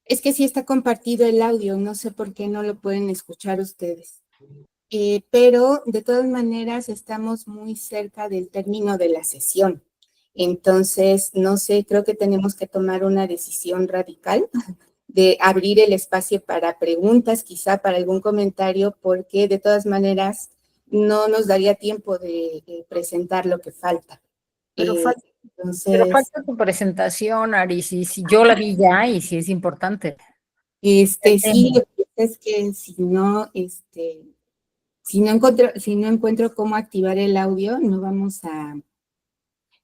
Es que sí está compartido el audio, no sé por qué no lo pueden escuchar ustedes. Pero de todas maneras estamos muy cerca del término de la sesión. Entonces, no sé, creo que tenemos que tomar una decisión radical de abrir el espacio para preguntas, quizá para algún comentario, porque de todas maneras no nos daría tiempo de presentar lo que falta. Pero Entonces, falta tu presentación, Aris, y si yo la vi ya y si es importante. sí, lo que pasa es que si no encuentro cómo activar el audio, no vamos a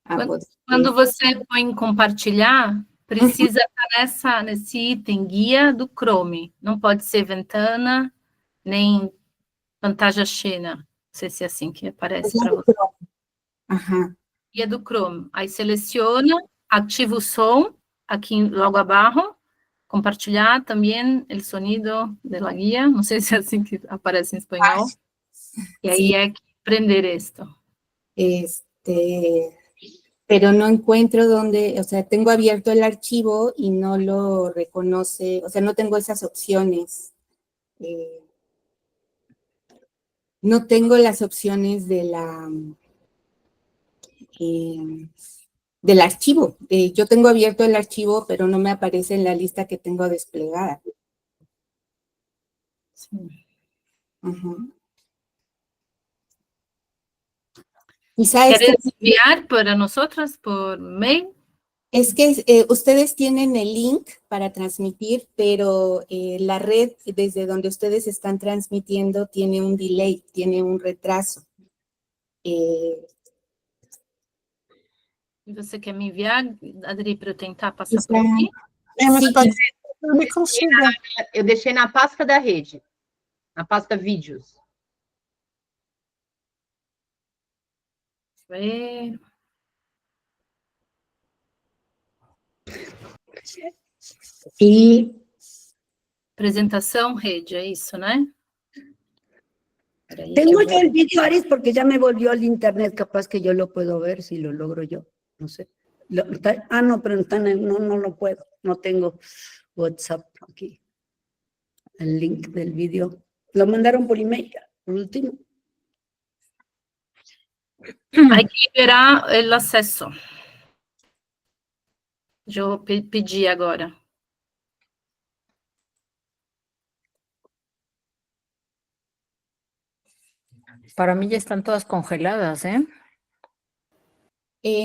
poder. Quando você põe em compartilhar, precisa estar nesse item, guia do Chrome. Não pode ser ventana, nem pantalla cheia. Não sei se é assim que aparece para você. Ajá. guia do Chrome. Aí seleciona, ativa o som, aqui logo abaixo, compartilhar também o sonido da guia, não sei se é assim que aparece em espanhol. Y ahí hay que prender esto. Pero no encuentro dónde, o sea, tengo abierto el archivo y no lo reconoce, o sea, no tengo esas opciones. No tengo las opciones de del archivo. Yo tengo abierto el archivo, pero no me aparece en la lista que tengo desplegada. Sí. Quizá ¿Quieres enviar para nosotras por mail? Es que ustedes tienen el link para transmitir, pero la red desde donde ustedes están transmitiendo tiene un delay, tiene un retraso. Você quer me enviar, Adri, para eu tentar passar por aqui? Eu deixei na pasta da rede, na pasta vídeos. Ver. Y apresentação, rede, é isso, né? Tengo yo el vídeo, Aris, porque ya me volvió al internet, capaz que yo lo puedo ver si lo logro yo, no sé. No, pero no lo puedo, no tengo WhatsApp aquí. El link del vídeo. Lo mandaron por email, por último. Hay que liberar o acesso. Eu pedi agora. Para mí ya están todas congeladas, ¿eh?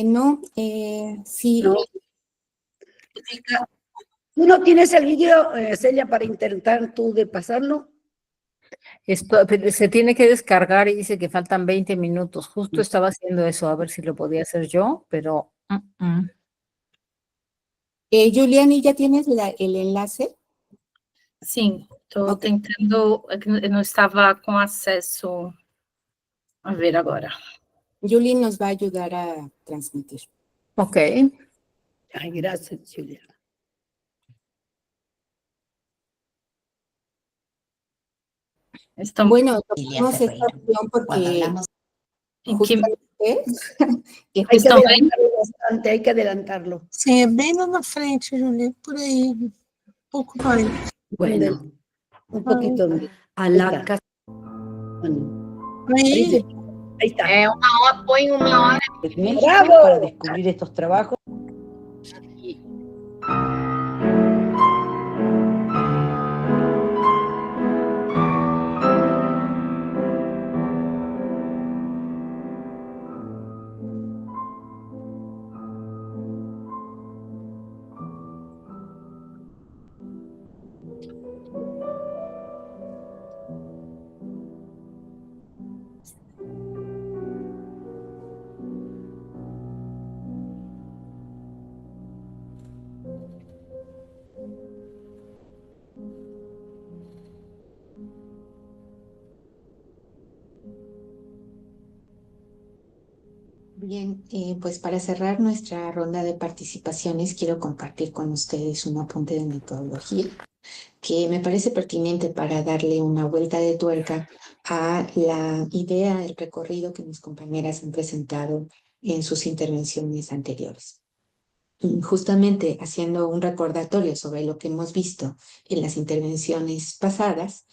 No, sí. No. ¿Tú no tienes el vídeo, Celia, para intentar tú de pasarlo? Esto se tiene que descargar y dice que faltan 20 minutos. Justo estaba haciendo eso, a ver si lo podía hacer yo, pero... Juliani, ¿ya tienes el enlace? Sim, estou tentando, eu não estava com acesso. A ver agora. Julie nos va a ayudar a transmitir. Ok. Ay, gracias, Julia. Bueno, tomamos esta opción porque hay que adelantarlo. Sim, é bem lá na frente, Julia, por aí, um pouco mais. Bueno, un poquito a la casa. Bueno, ahí está. Põe uma hora. ¡Bravo! Para descubrir estos trabajos. Bien, pues para cerrar nuestra ronda de participaciones, quiero compartir con ustedes un apunte de metodología que me parece pertinente para darle una vuelta de tuerca a la idea del recorrido que mis compañeras han presentado en sus intervenciones anteriores. Justamente haciendo un recordatorio sobre lo que hemos visto en las intervenciones pasadas,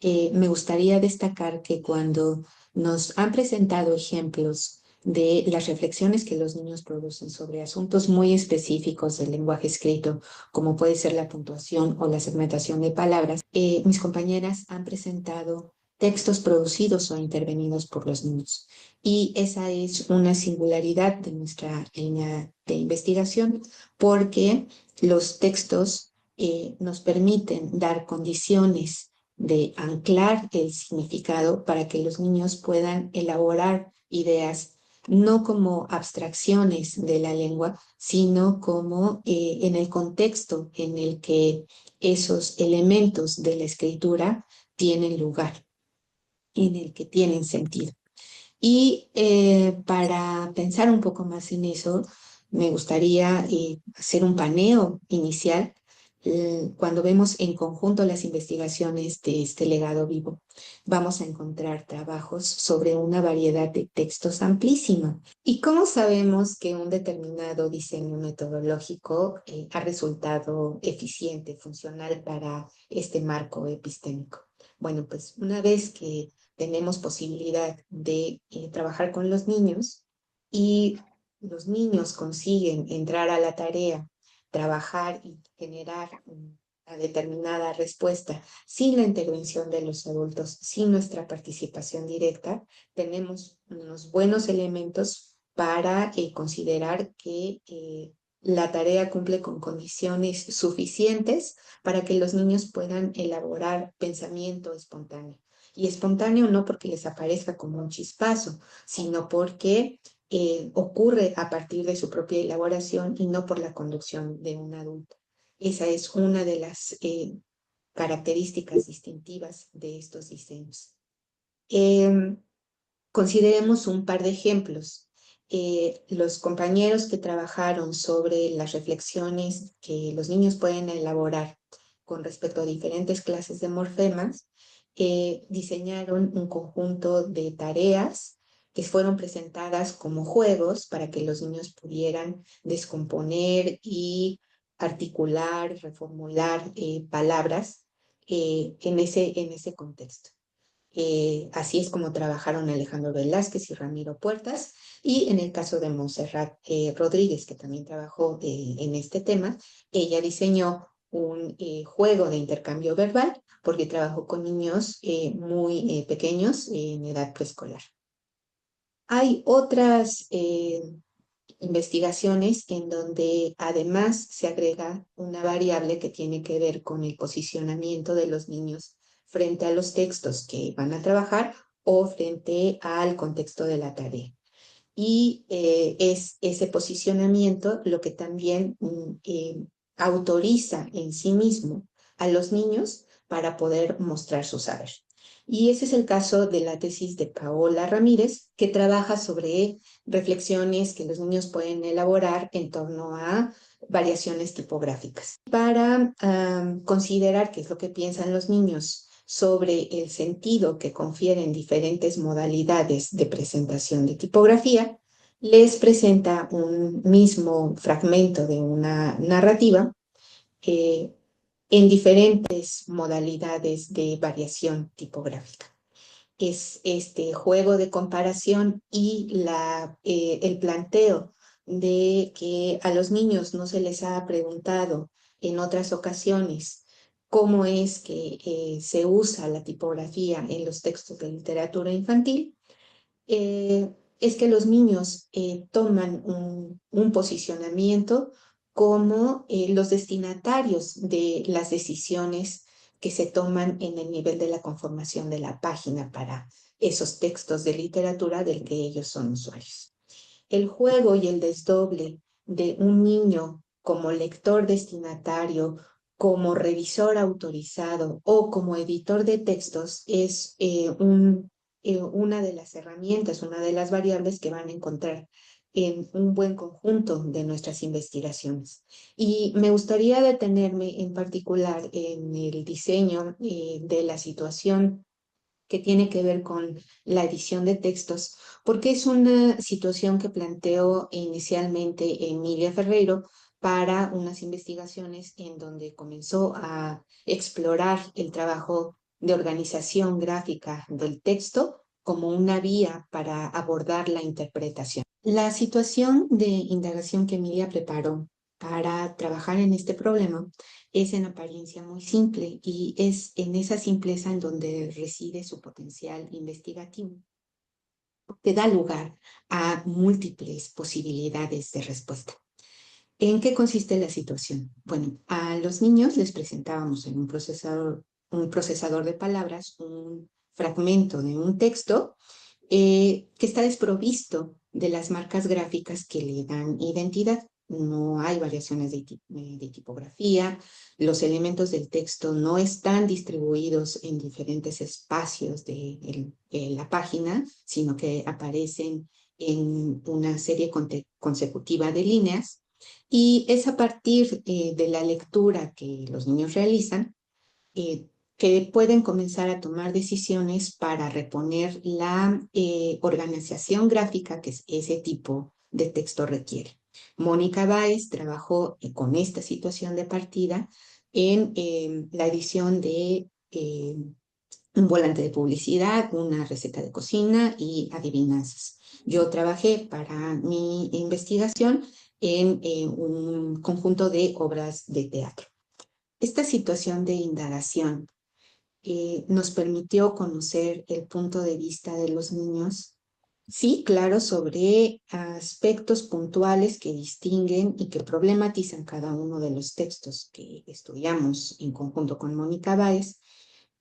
me gustaría destacar que cuando nos han presentado ejemplos de las reflexiones que los niños producen sobre asuntos muy específicos del lenguaje escrito, como puede ser la puntuación o la segmentación de palabras, mis compañeras han presentado textos producidos o intervenidos por los niños. Y esa es una singularidad de nuestra línea de investigación, porque los textos nos permiten dar condiciones de anclar el significado para que los niños puedan elaborar ideas no como abstracciones de la lengua, sino como en el contexto en el que esos elementos de la escritura tienen lugar, en el que tienen sentido. Y para pensar un poco más en eso, me gustaría hacer un paneo inicial cuando vemos en conjunto las investigaciones de este legado vivo. Vamos a encontrar trabajos sobre una variedad de textos amplísima. ¿Y cómo sabemos que un determinado diseño metodológico ha resultado eficiente, funcional para este marco epistémico? Bueno, pues una vez que tenemos posibilidad de trabajar con los niños y los niños consiguen entrar a la tarea, trabajar y generar una determinada respuesta sin la intervención de los adultos, sin nuestra participación directa, tenemos unos buenos elementos para considerar que la tarea cumple con condiciones suficientes para que los niños puedan elaborar pensamiento espontáneo. Y espontáneo no porque les aparezca como un chispazo, sino porque ocurre a partir de su propia elaboración y no por la conducción de un adulto. Esa es una de las características distintivas de estos diseños. Consideremos un par de ejemplos. Los compañeros que trabajaron sobre las reflexiones que los niños pueden elaborar con respecto a diferentes clases de morfemas, diseñaron un conjunto de tareas que fueron presentadas como juegos para que los niños pudieran descomponer y articular, reformular palabras en ese contexto. Así es como trabajaron Alejandro Velázquez y Ramiro Puertas, y en el caso de Montserrat Rodríguez, que también trabajó en este tema, ella diseñó un juego de intercambio verbal porque trabajó con niños muy pequeños en edad preescolar. Hay otras investigaciones en donde además se agrega una variable que tiene que ver con el posicionamiento de los niños frente a los textos que van a trabajar o frente al contexto de la tarea. Y es ese posicionamiento lo que también autoriza en sí mismo a los niños para poder mostrar su saber. Y ese es el caso de la tesis de Paola Ramírez, que trabaja sobre reflexiones que los niños pueden elaborar en torno a variaciones tipográficas. Para considerar qué es lo que piensan los niños sobre el sentido que confieren diferentes modalidades de presentación de tipografía, les presenta un mismo fragmento de una narrativa en diferentes modalidades de variación tipográfica. Es este juego de comparación y el planteo de que a los niños no se les ha preguntado en otras ocasiones cómo es que se usa la tipografía en los textos de literatura infantil, es que los niños toman un posicionamiento como los destinatarios de las decisiones que se toman en el nivel de la conformación de la página para esos textos de literatura del que ellos son usuarios. El juego y el desdoble de un niño como lector destinatario, como revisor autorizado o como editor de textos es una de las herramientas, una de las variables que van a encontrar en un buen conjunto de nuestras investigaciones. Y me gustaría detenerme en particular en el diseño de la situación que tiene que ver con la edición de textos, porque es una situación que planteó inicialmente Emilia Ferreiro para unas investigaciones en donde comenzó a explorar el trabajo de organización gráfica del texto como una vía para abordar la interpretación. La situación de indagación que Emilia preparó para trabajar en este problema es en apariencia muy simple y es en esa simpleza en donde reside su potencial investigativo, que da lugar a múltiples posibilidades de respuesta. ¿En qué consiste la situación? Bueno, a los niños les presentábamos en un procesador de palabras un fragmento de un texto que está desprovisto de las marcas gráficas que le dan identidad. no hay variaciones de tipografía, los elementos del texto no están distribuidos en diferentes espacios de la página, sino que aparecen en una serie consecutiva de líneas, y es a partir de la lectura que los niños realizan que pueden comenzar a tomar decisiones para reponer la organización gráfica que ese tipo de texto requiere. Mónica Báez trabajó con esta situación de partida en la edición de un volante de publicidad, una receta de cocina y adivinanzas. Yo trabajé para mi investigación en un conjunto de obras de teatro. Esta situación de indagación nos permitió conocer el punto de vista de los niños, sí, claro, sobre aspectos puntuales que distinguen y que problematizan cada uno de los textos que estudiamos en conjunto con Mónica Báez,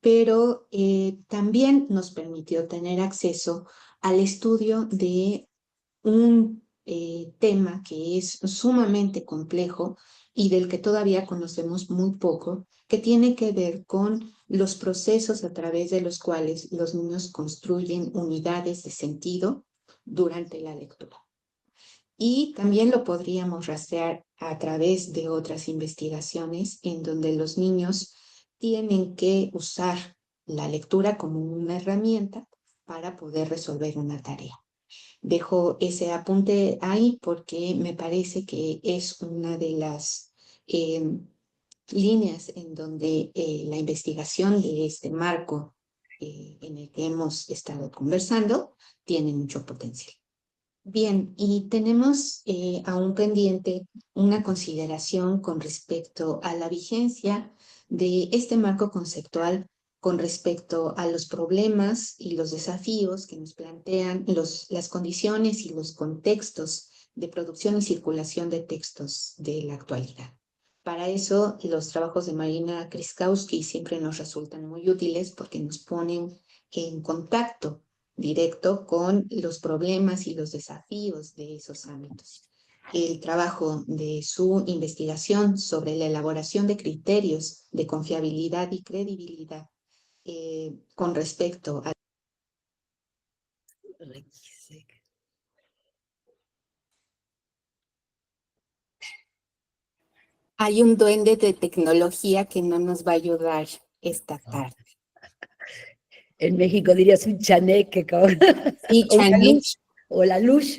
pero también nos permitió tener acceso al estudio de un tema que es sumamente complejo y del que todavía conocemos muy poco, que tiene que ver con los procesos a través de los cuales los niños construyen unidades de sentido durante la lectura. Y también lo podríamos rastrear a través de otras investigaciones en donde los niños tienen que usar la lectura como una herramienta para poder resolver una tarea. Dejo ese apunte ahí porque me parece que es una de las líneas en donde la investigación de este marco en el que hemos estado conversando tiene mucho potencial. Bien, y tenemos aún pendiente una consideración con respecto a la vigencia de este marco conceptual con respecto a los problemas y los desafíos que nos plantean las condiciones y los contextos de producción y circulación de textos de la actualidad. Para eso, los trabajos de Marina Kryskowski siempre nos resultan muy útiles porque nos ponen en contacto directo con los problemas y los desafíos de esos ámbitos. El trabajo de su investigación sobre la elaboración de criterios de confiabilidad y credibilidad con respecto a Hay un duende de tecnología que no nos va a ayudar esta tarde. En México dirías un chaneque, Sí, chaneque. O la luz,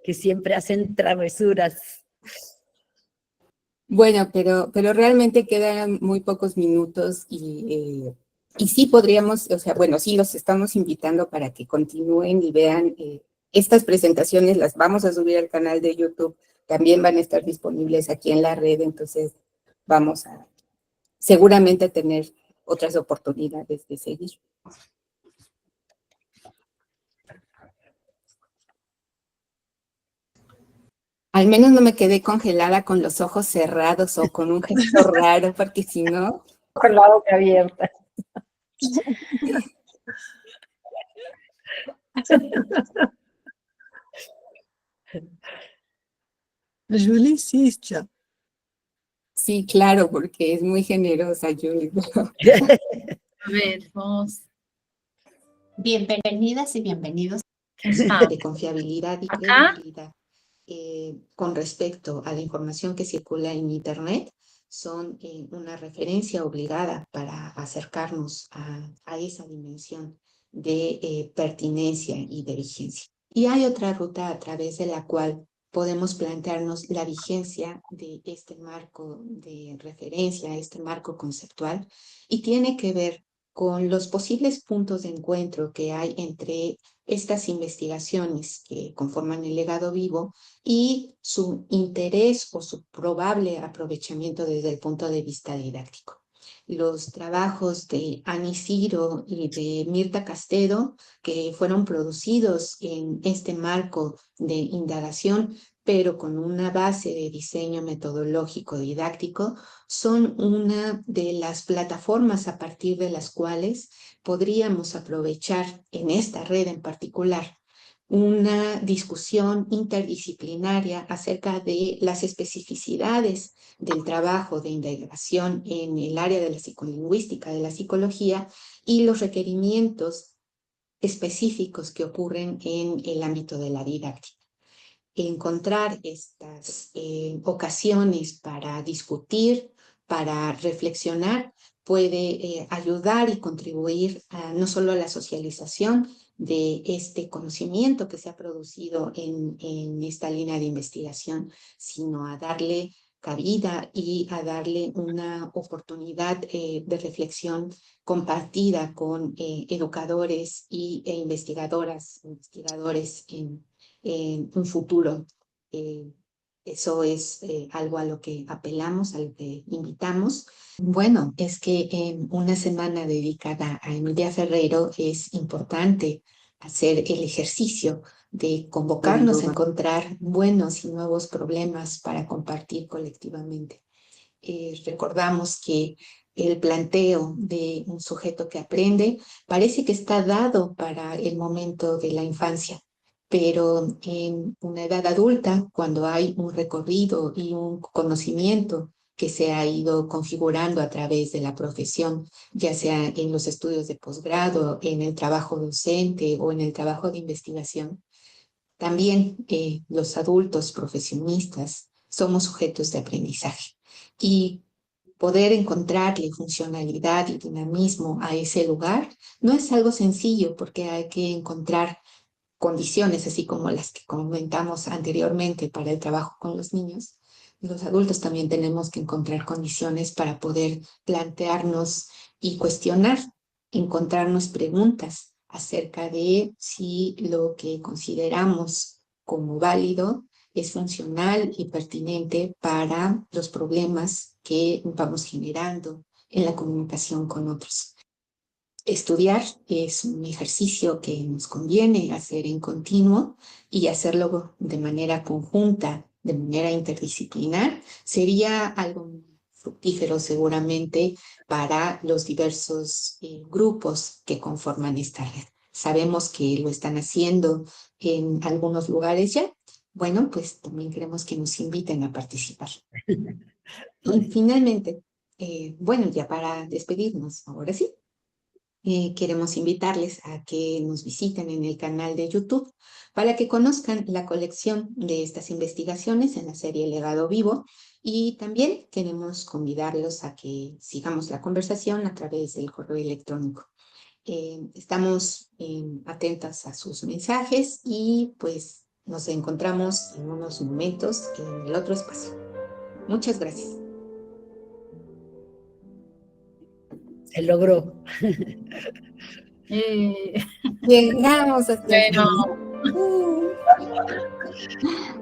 que siempre hacen travesuras. Bueno, pero realmente quedan muy pocos minutos y sí podríamos, o sea, bueno, sí los estamos invitando para que continúen y vean estas presentaciones, las vamos a subir al canal de YouTube, también van a estar disponibles aquí en la red, entonces vamos a seguramente tener otras oportunidades de seguir. Al menos no me quedé congelada con los ojos cerrados o con un gesto raro, porque si no... Con la boca abierta. Julie insiste. Sí, claro, porque es muy generosa, Julie. A ver, vamos. Bienvenidas y bienvenidos. De confiabilidad y credibilidad con respecto a la información que circula en Internet son una referencia obligada para acercarnos a esa dimensión de pertinencia y de vigencia. Y hay otra ruta a través de la cual podemos plantearnos la vigencia de este marco de referencia, este marco conceptual, y tiene que ver con los posibles puntos de encuentro que hay entre estas investigaciones que conforman el legado vivo y su interés o su probable aprovechamiento desde el punto de vista didáctico. Los trabajos de Ani Ciro y de Mirta Castedo, que fueron producidos en este marco de indagación, pero con una base de diseño metodológico didáctico, son una de las plataformas a partir de las cuales podríamos aprovechar en esta red en particular una discusión interdisciplinaria acerca de las especificidades del trabajo de indagación en el área de la psicolingüística, de la psicología, y los requerimientos específicos que ocurren en el ámbito de la didáctica. Encontrar estas ocasiones para discutir, para reflexionar, puede ayudar y contribuir no solo a la socialización de este conocimiento que se ha producido en esta línea de investigación, sino a darle cabida y a darle una oportunidad de reflexión compartida con educadores e investigadores en un futuro. Eso es algo a lo que apelamos, a lo que invitamos. Bueno, es que en una semana dedicada a Emilia Ferreiro es importante hacer el ejercicio de convocarnos a encontrar buenos y nuevos problemas para compartir colectivamente. Recordamos que el planteo de un sujeto que aprende parece que está dado para el momento de la infancia, pero en una edad adulta, cuando hay un recorrido y un conocimiento que se ha ido configurando a través de la profesión, ya sea en los estudios de posgrado, en el trabajo docente o en el trabajo de investigación, también los adultos profesionistas somos sujetos de aprendizaje. Y poder encontrarle funcionalidad y dinamismo a ese lugar no es algo sencillo, porque hay que encontrar condiciones, así como las que comentamos anteriormente para el trabajo con los niños. Los adultos también tenemos que encontrar condiciones para poder plantearnos y cuestionar, encontrarnos preguntas acerca de si lo que consideramos como válido es funcional y pertinente para los problemas que vamos generando en la comunicación con otros. Estudiar es un ejercicio que nos conviene hacer en continuo, y hacerlo de manera conjunta, de manera interdisciplinar, sería algo fructífero seguramente para los diversos grupos que conforman esta red. Sabemos que lo están haciendo en algunos lugares ya. Bueno, pues también queremos que nos inviten a participar. Y finalmente, bueno, ya para despedirnos, ahora sí. Queremos invitarles a que nos visiten en el canal de YouTube para que conozcan la colección de estas investigaciones en la serie Legado Vivo, y también queremos convidarlos a que sigamos la conversación a través del correo electrónico. Estamos atentas a sus mensajes y pues nos encontramos en unos momentos en el otro espacio. Muchas gracias. Se logró. Llegamos hasta Bueno.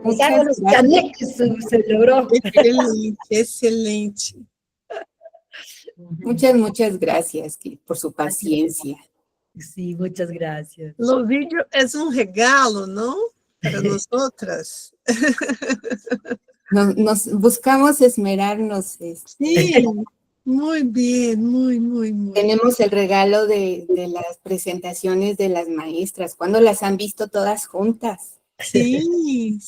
Usaron los canales, se logró. Excelente, excelente. Muchas gracias por su paciencia. Sí, muchas gracias. Los vídeos es un regalo, ¿no? Para nosotras. Nos buscamos esmerarnos. Sí, muy bien, muy. Tenemos el regalo de las presentaciones de las maestras. ¿Cuándo las han visto todas juntas? Sí,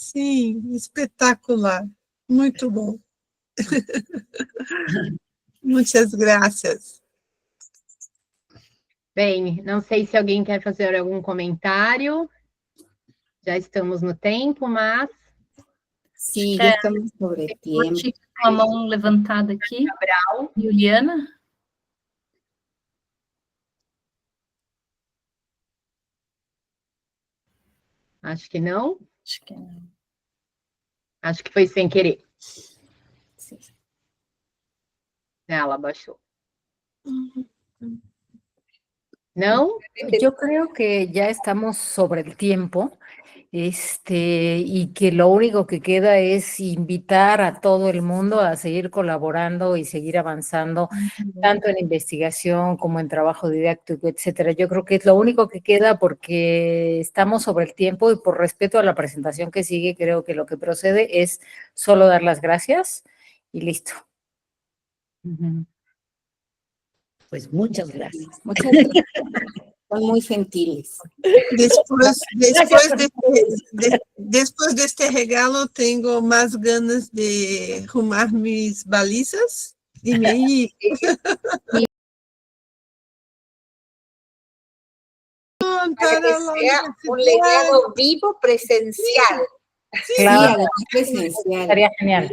espetacular. Muito bom. Muitas graças. Bem, não sei se alguém quer fazer algum comentário. Já estamos no tempo, mas... Sí, ya estamos sobre tiempo. Com a mão levantada aqui. Cabral. Juliana. Acho que não. Acho que não. Acho que foi sem querer. Sí. Ela baixou. ¿No? Yo creo que ya estamos sobre el tiempo, y que lo único que queda es invitar a todo el mundo a seguir colaborando y seguir avanzando, tanto en investigación como en trabajo didáctico, etcétera. Yo creo que es lo único que queda, porque estamos sobre el tiempo, y por respeto a la presentación que sigue, creo que lo que procede es solo dar las gracias y listo. Pues muchas gracias. Muchas gracias. son muy gentiles. Después de este regalo, tengo más ganas de arrumar mis balizas y me ir. Para que sea un legado vivo presencial. Sí, claro, presencial. Estaría genial.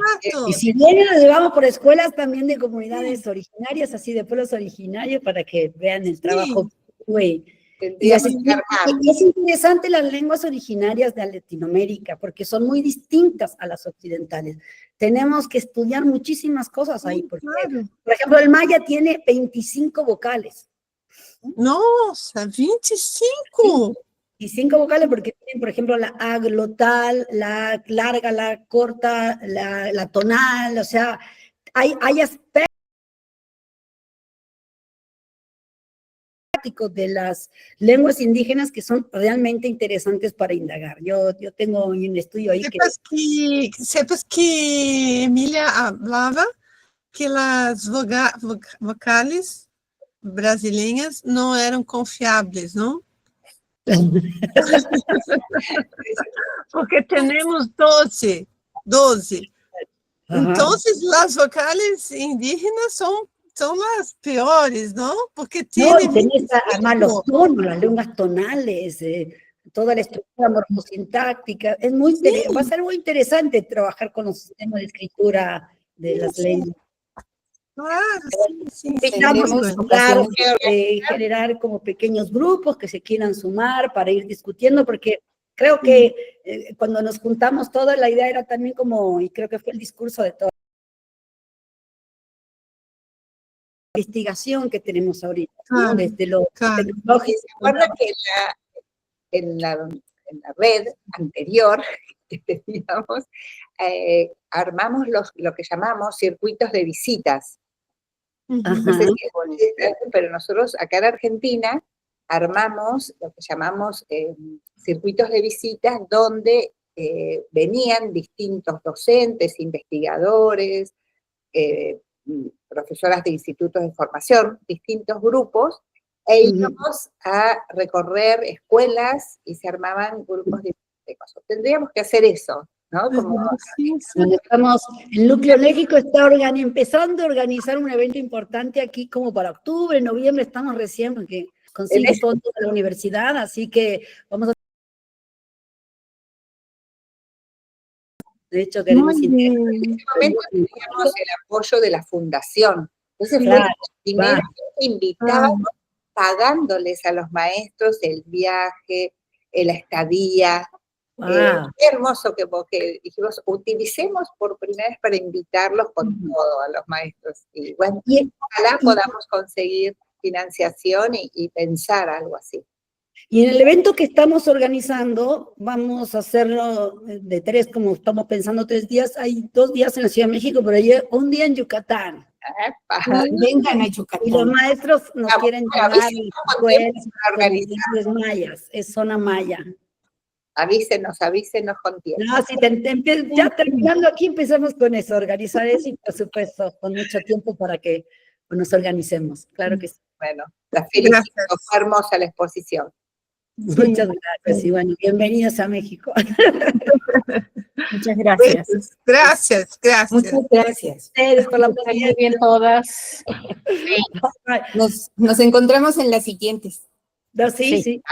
Y si vienen, lo llevamos por escuelas también de comunidades originarias, así de pueblos originarios, para que vean el trabajo. Y es interesante las lenguas originarias de Latinoamérica, porque son muy distintas a las occidentales. Tenemos que estudiar muchísimas cosas ahí, porque, por ejemplo, el maya tiene 25 vocales. Nossa, 25! Y 5 vocales porque tienen, por ejemplo, la A glotal, la larga, la corta, la tonal, o sea, hay aspectos de las lenguas indígenas que son realmente interesantes para indagar. Yo tengo un estudio ahí Sepas que Emilia hablaba que las vocales brasileñas no eran confiables, ¿no? Porque tenemos 12. Entonces, las vocales indígenas son las peores, ¿no? Porque tienen... tenés además los tonos, las lenguas tonales, toda la estructura morfosintáctica. Va a ser muy interesante trabajar con los sistemas de escritura de las lenguas. Claro, sí. Claro, generar como pequeños grupos que se quieran sumar para ir discutiendo, porque creo que cuando nos juntamos todos, la idea era también como, y creo que fue el discurso de toda la investigación que tenemos ahorita, ¿no? Desde lo tecnológico. Recuerda que en la red anterior, digamos, armamos lo que llamamos circuitos de visitas. No sé si pero nosotros acá en Argentina armamos lo que llamamos circuitos de visitas donde venían distintos docentes, investigadores, profesoras de institutos de formación, distintos grupos, e íbamos a recorrer escuelas y se armaban grupos de cosas. Tendríamos que hacer eso, ¿no? El Núcleo Léxico está empezando a organizar un evento importante aquí como para octubre, noviembre, estamos recién porque consiguen fondos de la universidad, así que vamos a... De hecho, queremos... En este momento teníamos el apoyo de la fundación, entonces fue el dinero que invitábamos pagándoles a los maestros el viaje, la estadía. Qué hermoso que dijimos, utilicemos por primera vez para invitarlos con todo a los maestros. Y bueno, ojalá podamos conseguir financiación y pensar algo así. Y en el evento que estamos organizando, vamos a hacerlo de 3, como estamos pensando 3 días, hay 2 días en la Ciudad de México, pero hay un día en Yucatán. Vengan a Yucatán. Y los maestros nos quieren llevar a los mayas, es zona maya. Avísenos con tiempo. No, si ya terminando aquí empezamos con eso, organizar eso y por supuesto con mucho tiempo para que nos organicemos, claro que sí. Bueno, la felicito, fue hermosa la exposición. Muchas gracias y bueno, bienvenidos a México. Muchas gracias. Gracias. Muchas gracias. Ustedes por la oportunidad. Bien todas. Nos encontramos en las siguientes. No, sí.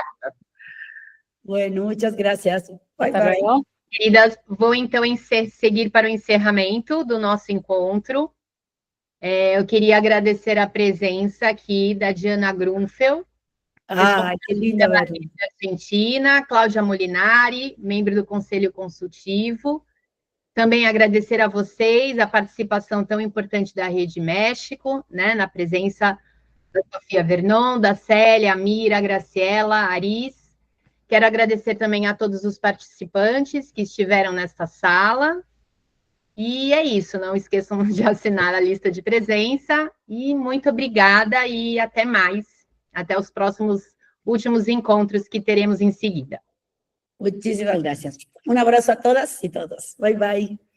Bueno, muchas gracias. Bye. Queridas, vou então seguir para o encerramento do nosso encontro. Eu queria agradecer a presença aqui da Diana Grunfeld, que linda, da Argentina, Cláudia Molinari, membro do Conselho Consultivo. Também agradecer a vocês a participação tão importante da Rede México, né, na presença da Sofia Vernon, da Célia, a Mira, a Graciela, a Aris. Quero agradecer também a todos os participantes que estiveram nesta sala. E é isso, não esqueçam de assinar a lista de presença. E muito obrigada e até mais. Até os próximos últimos encontros que teremos em seguida. Muchísimas gracias. Un abrazo a todas y todos. Bye, bye.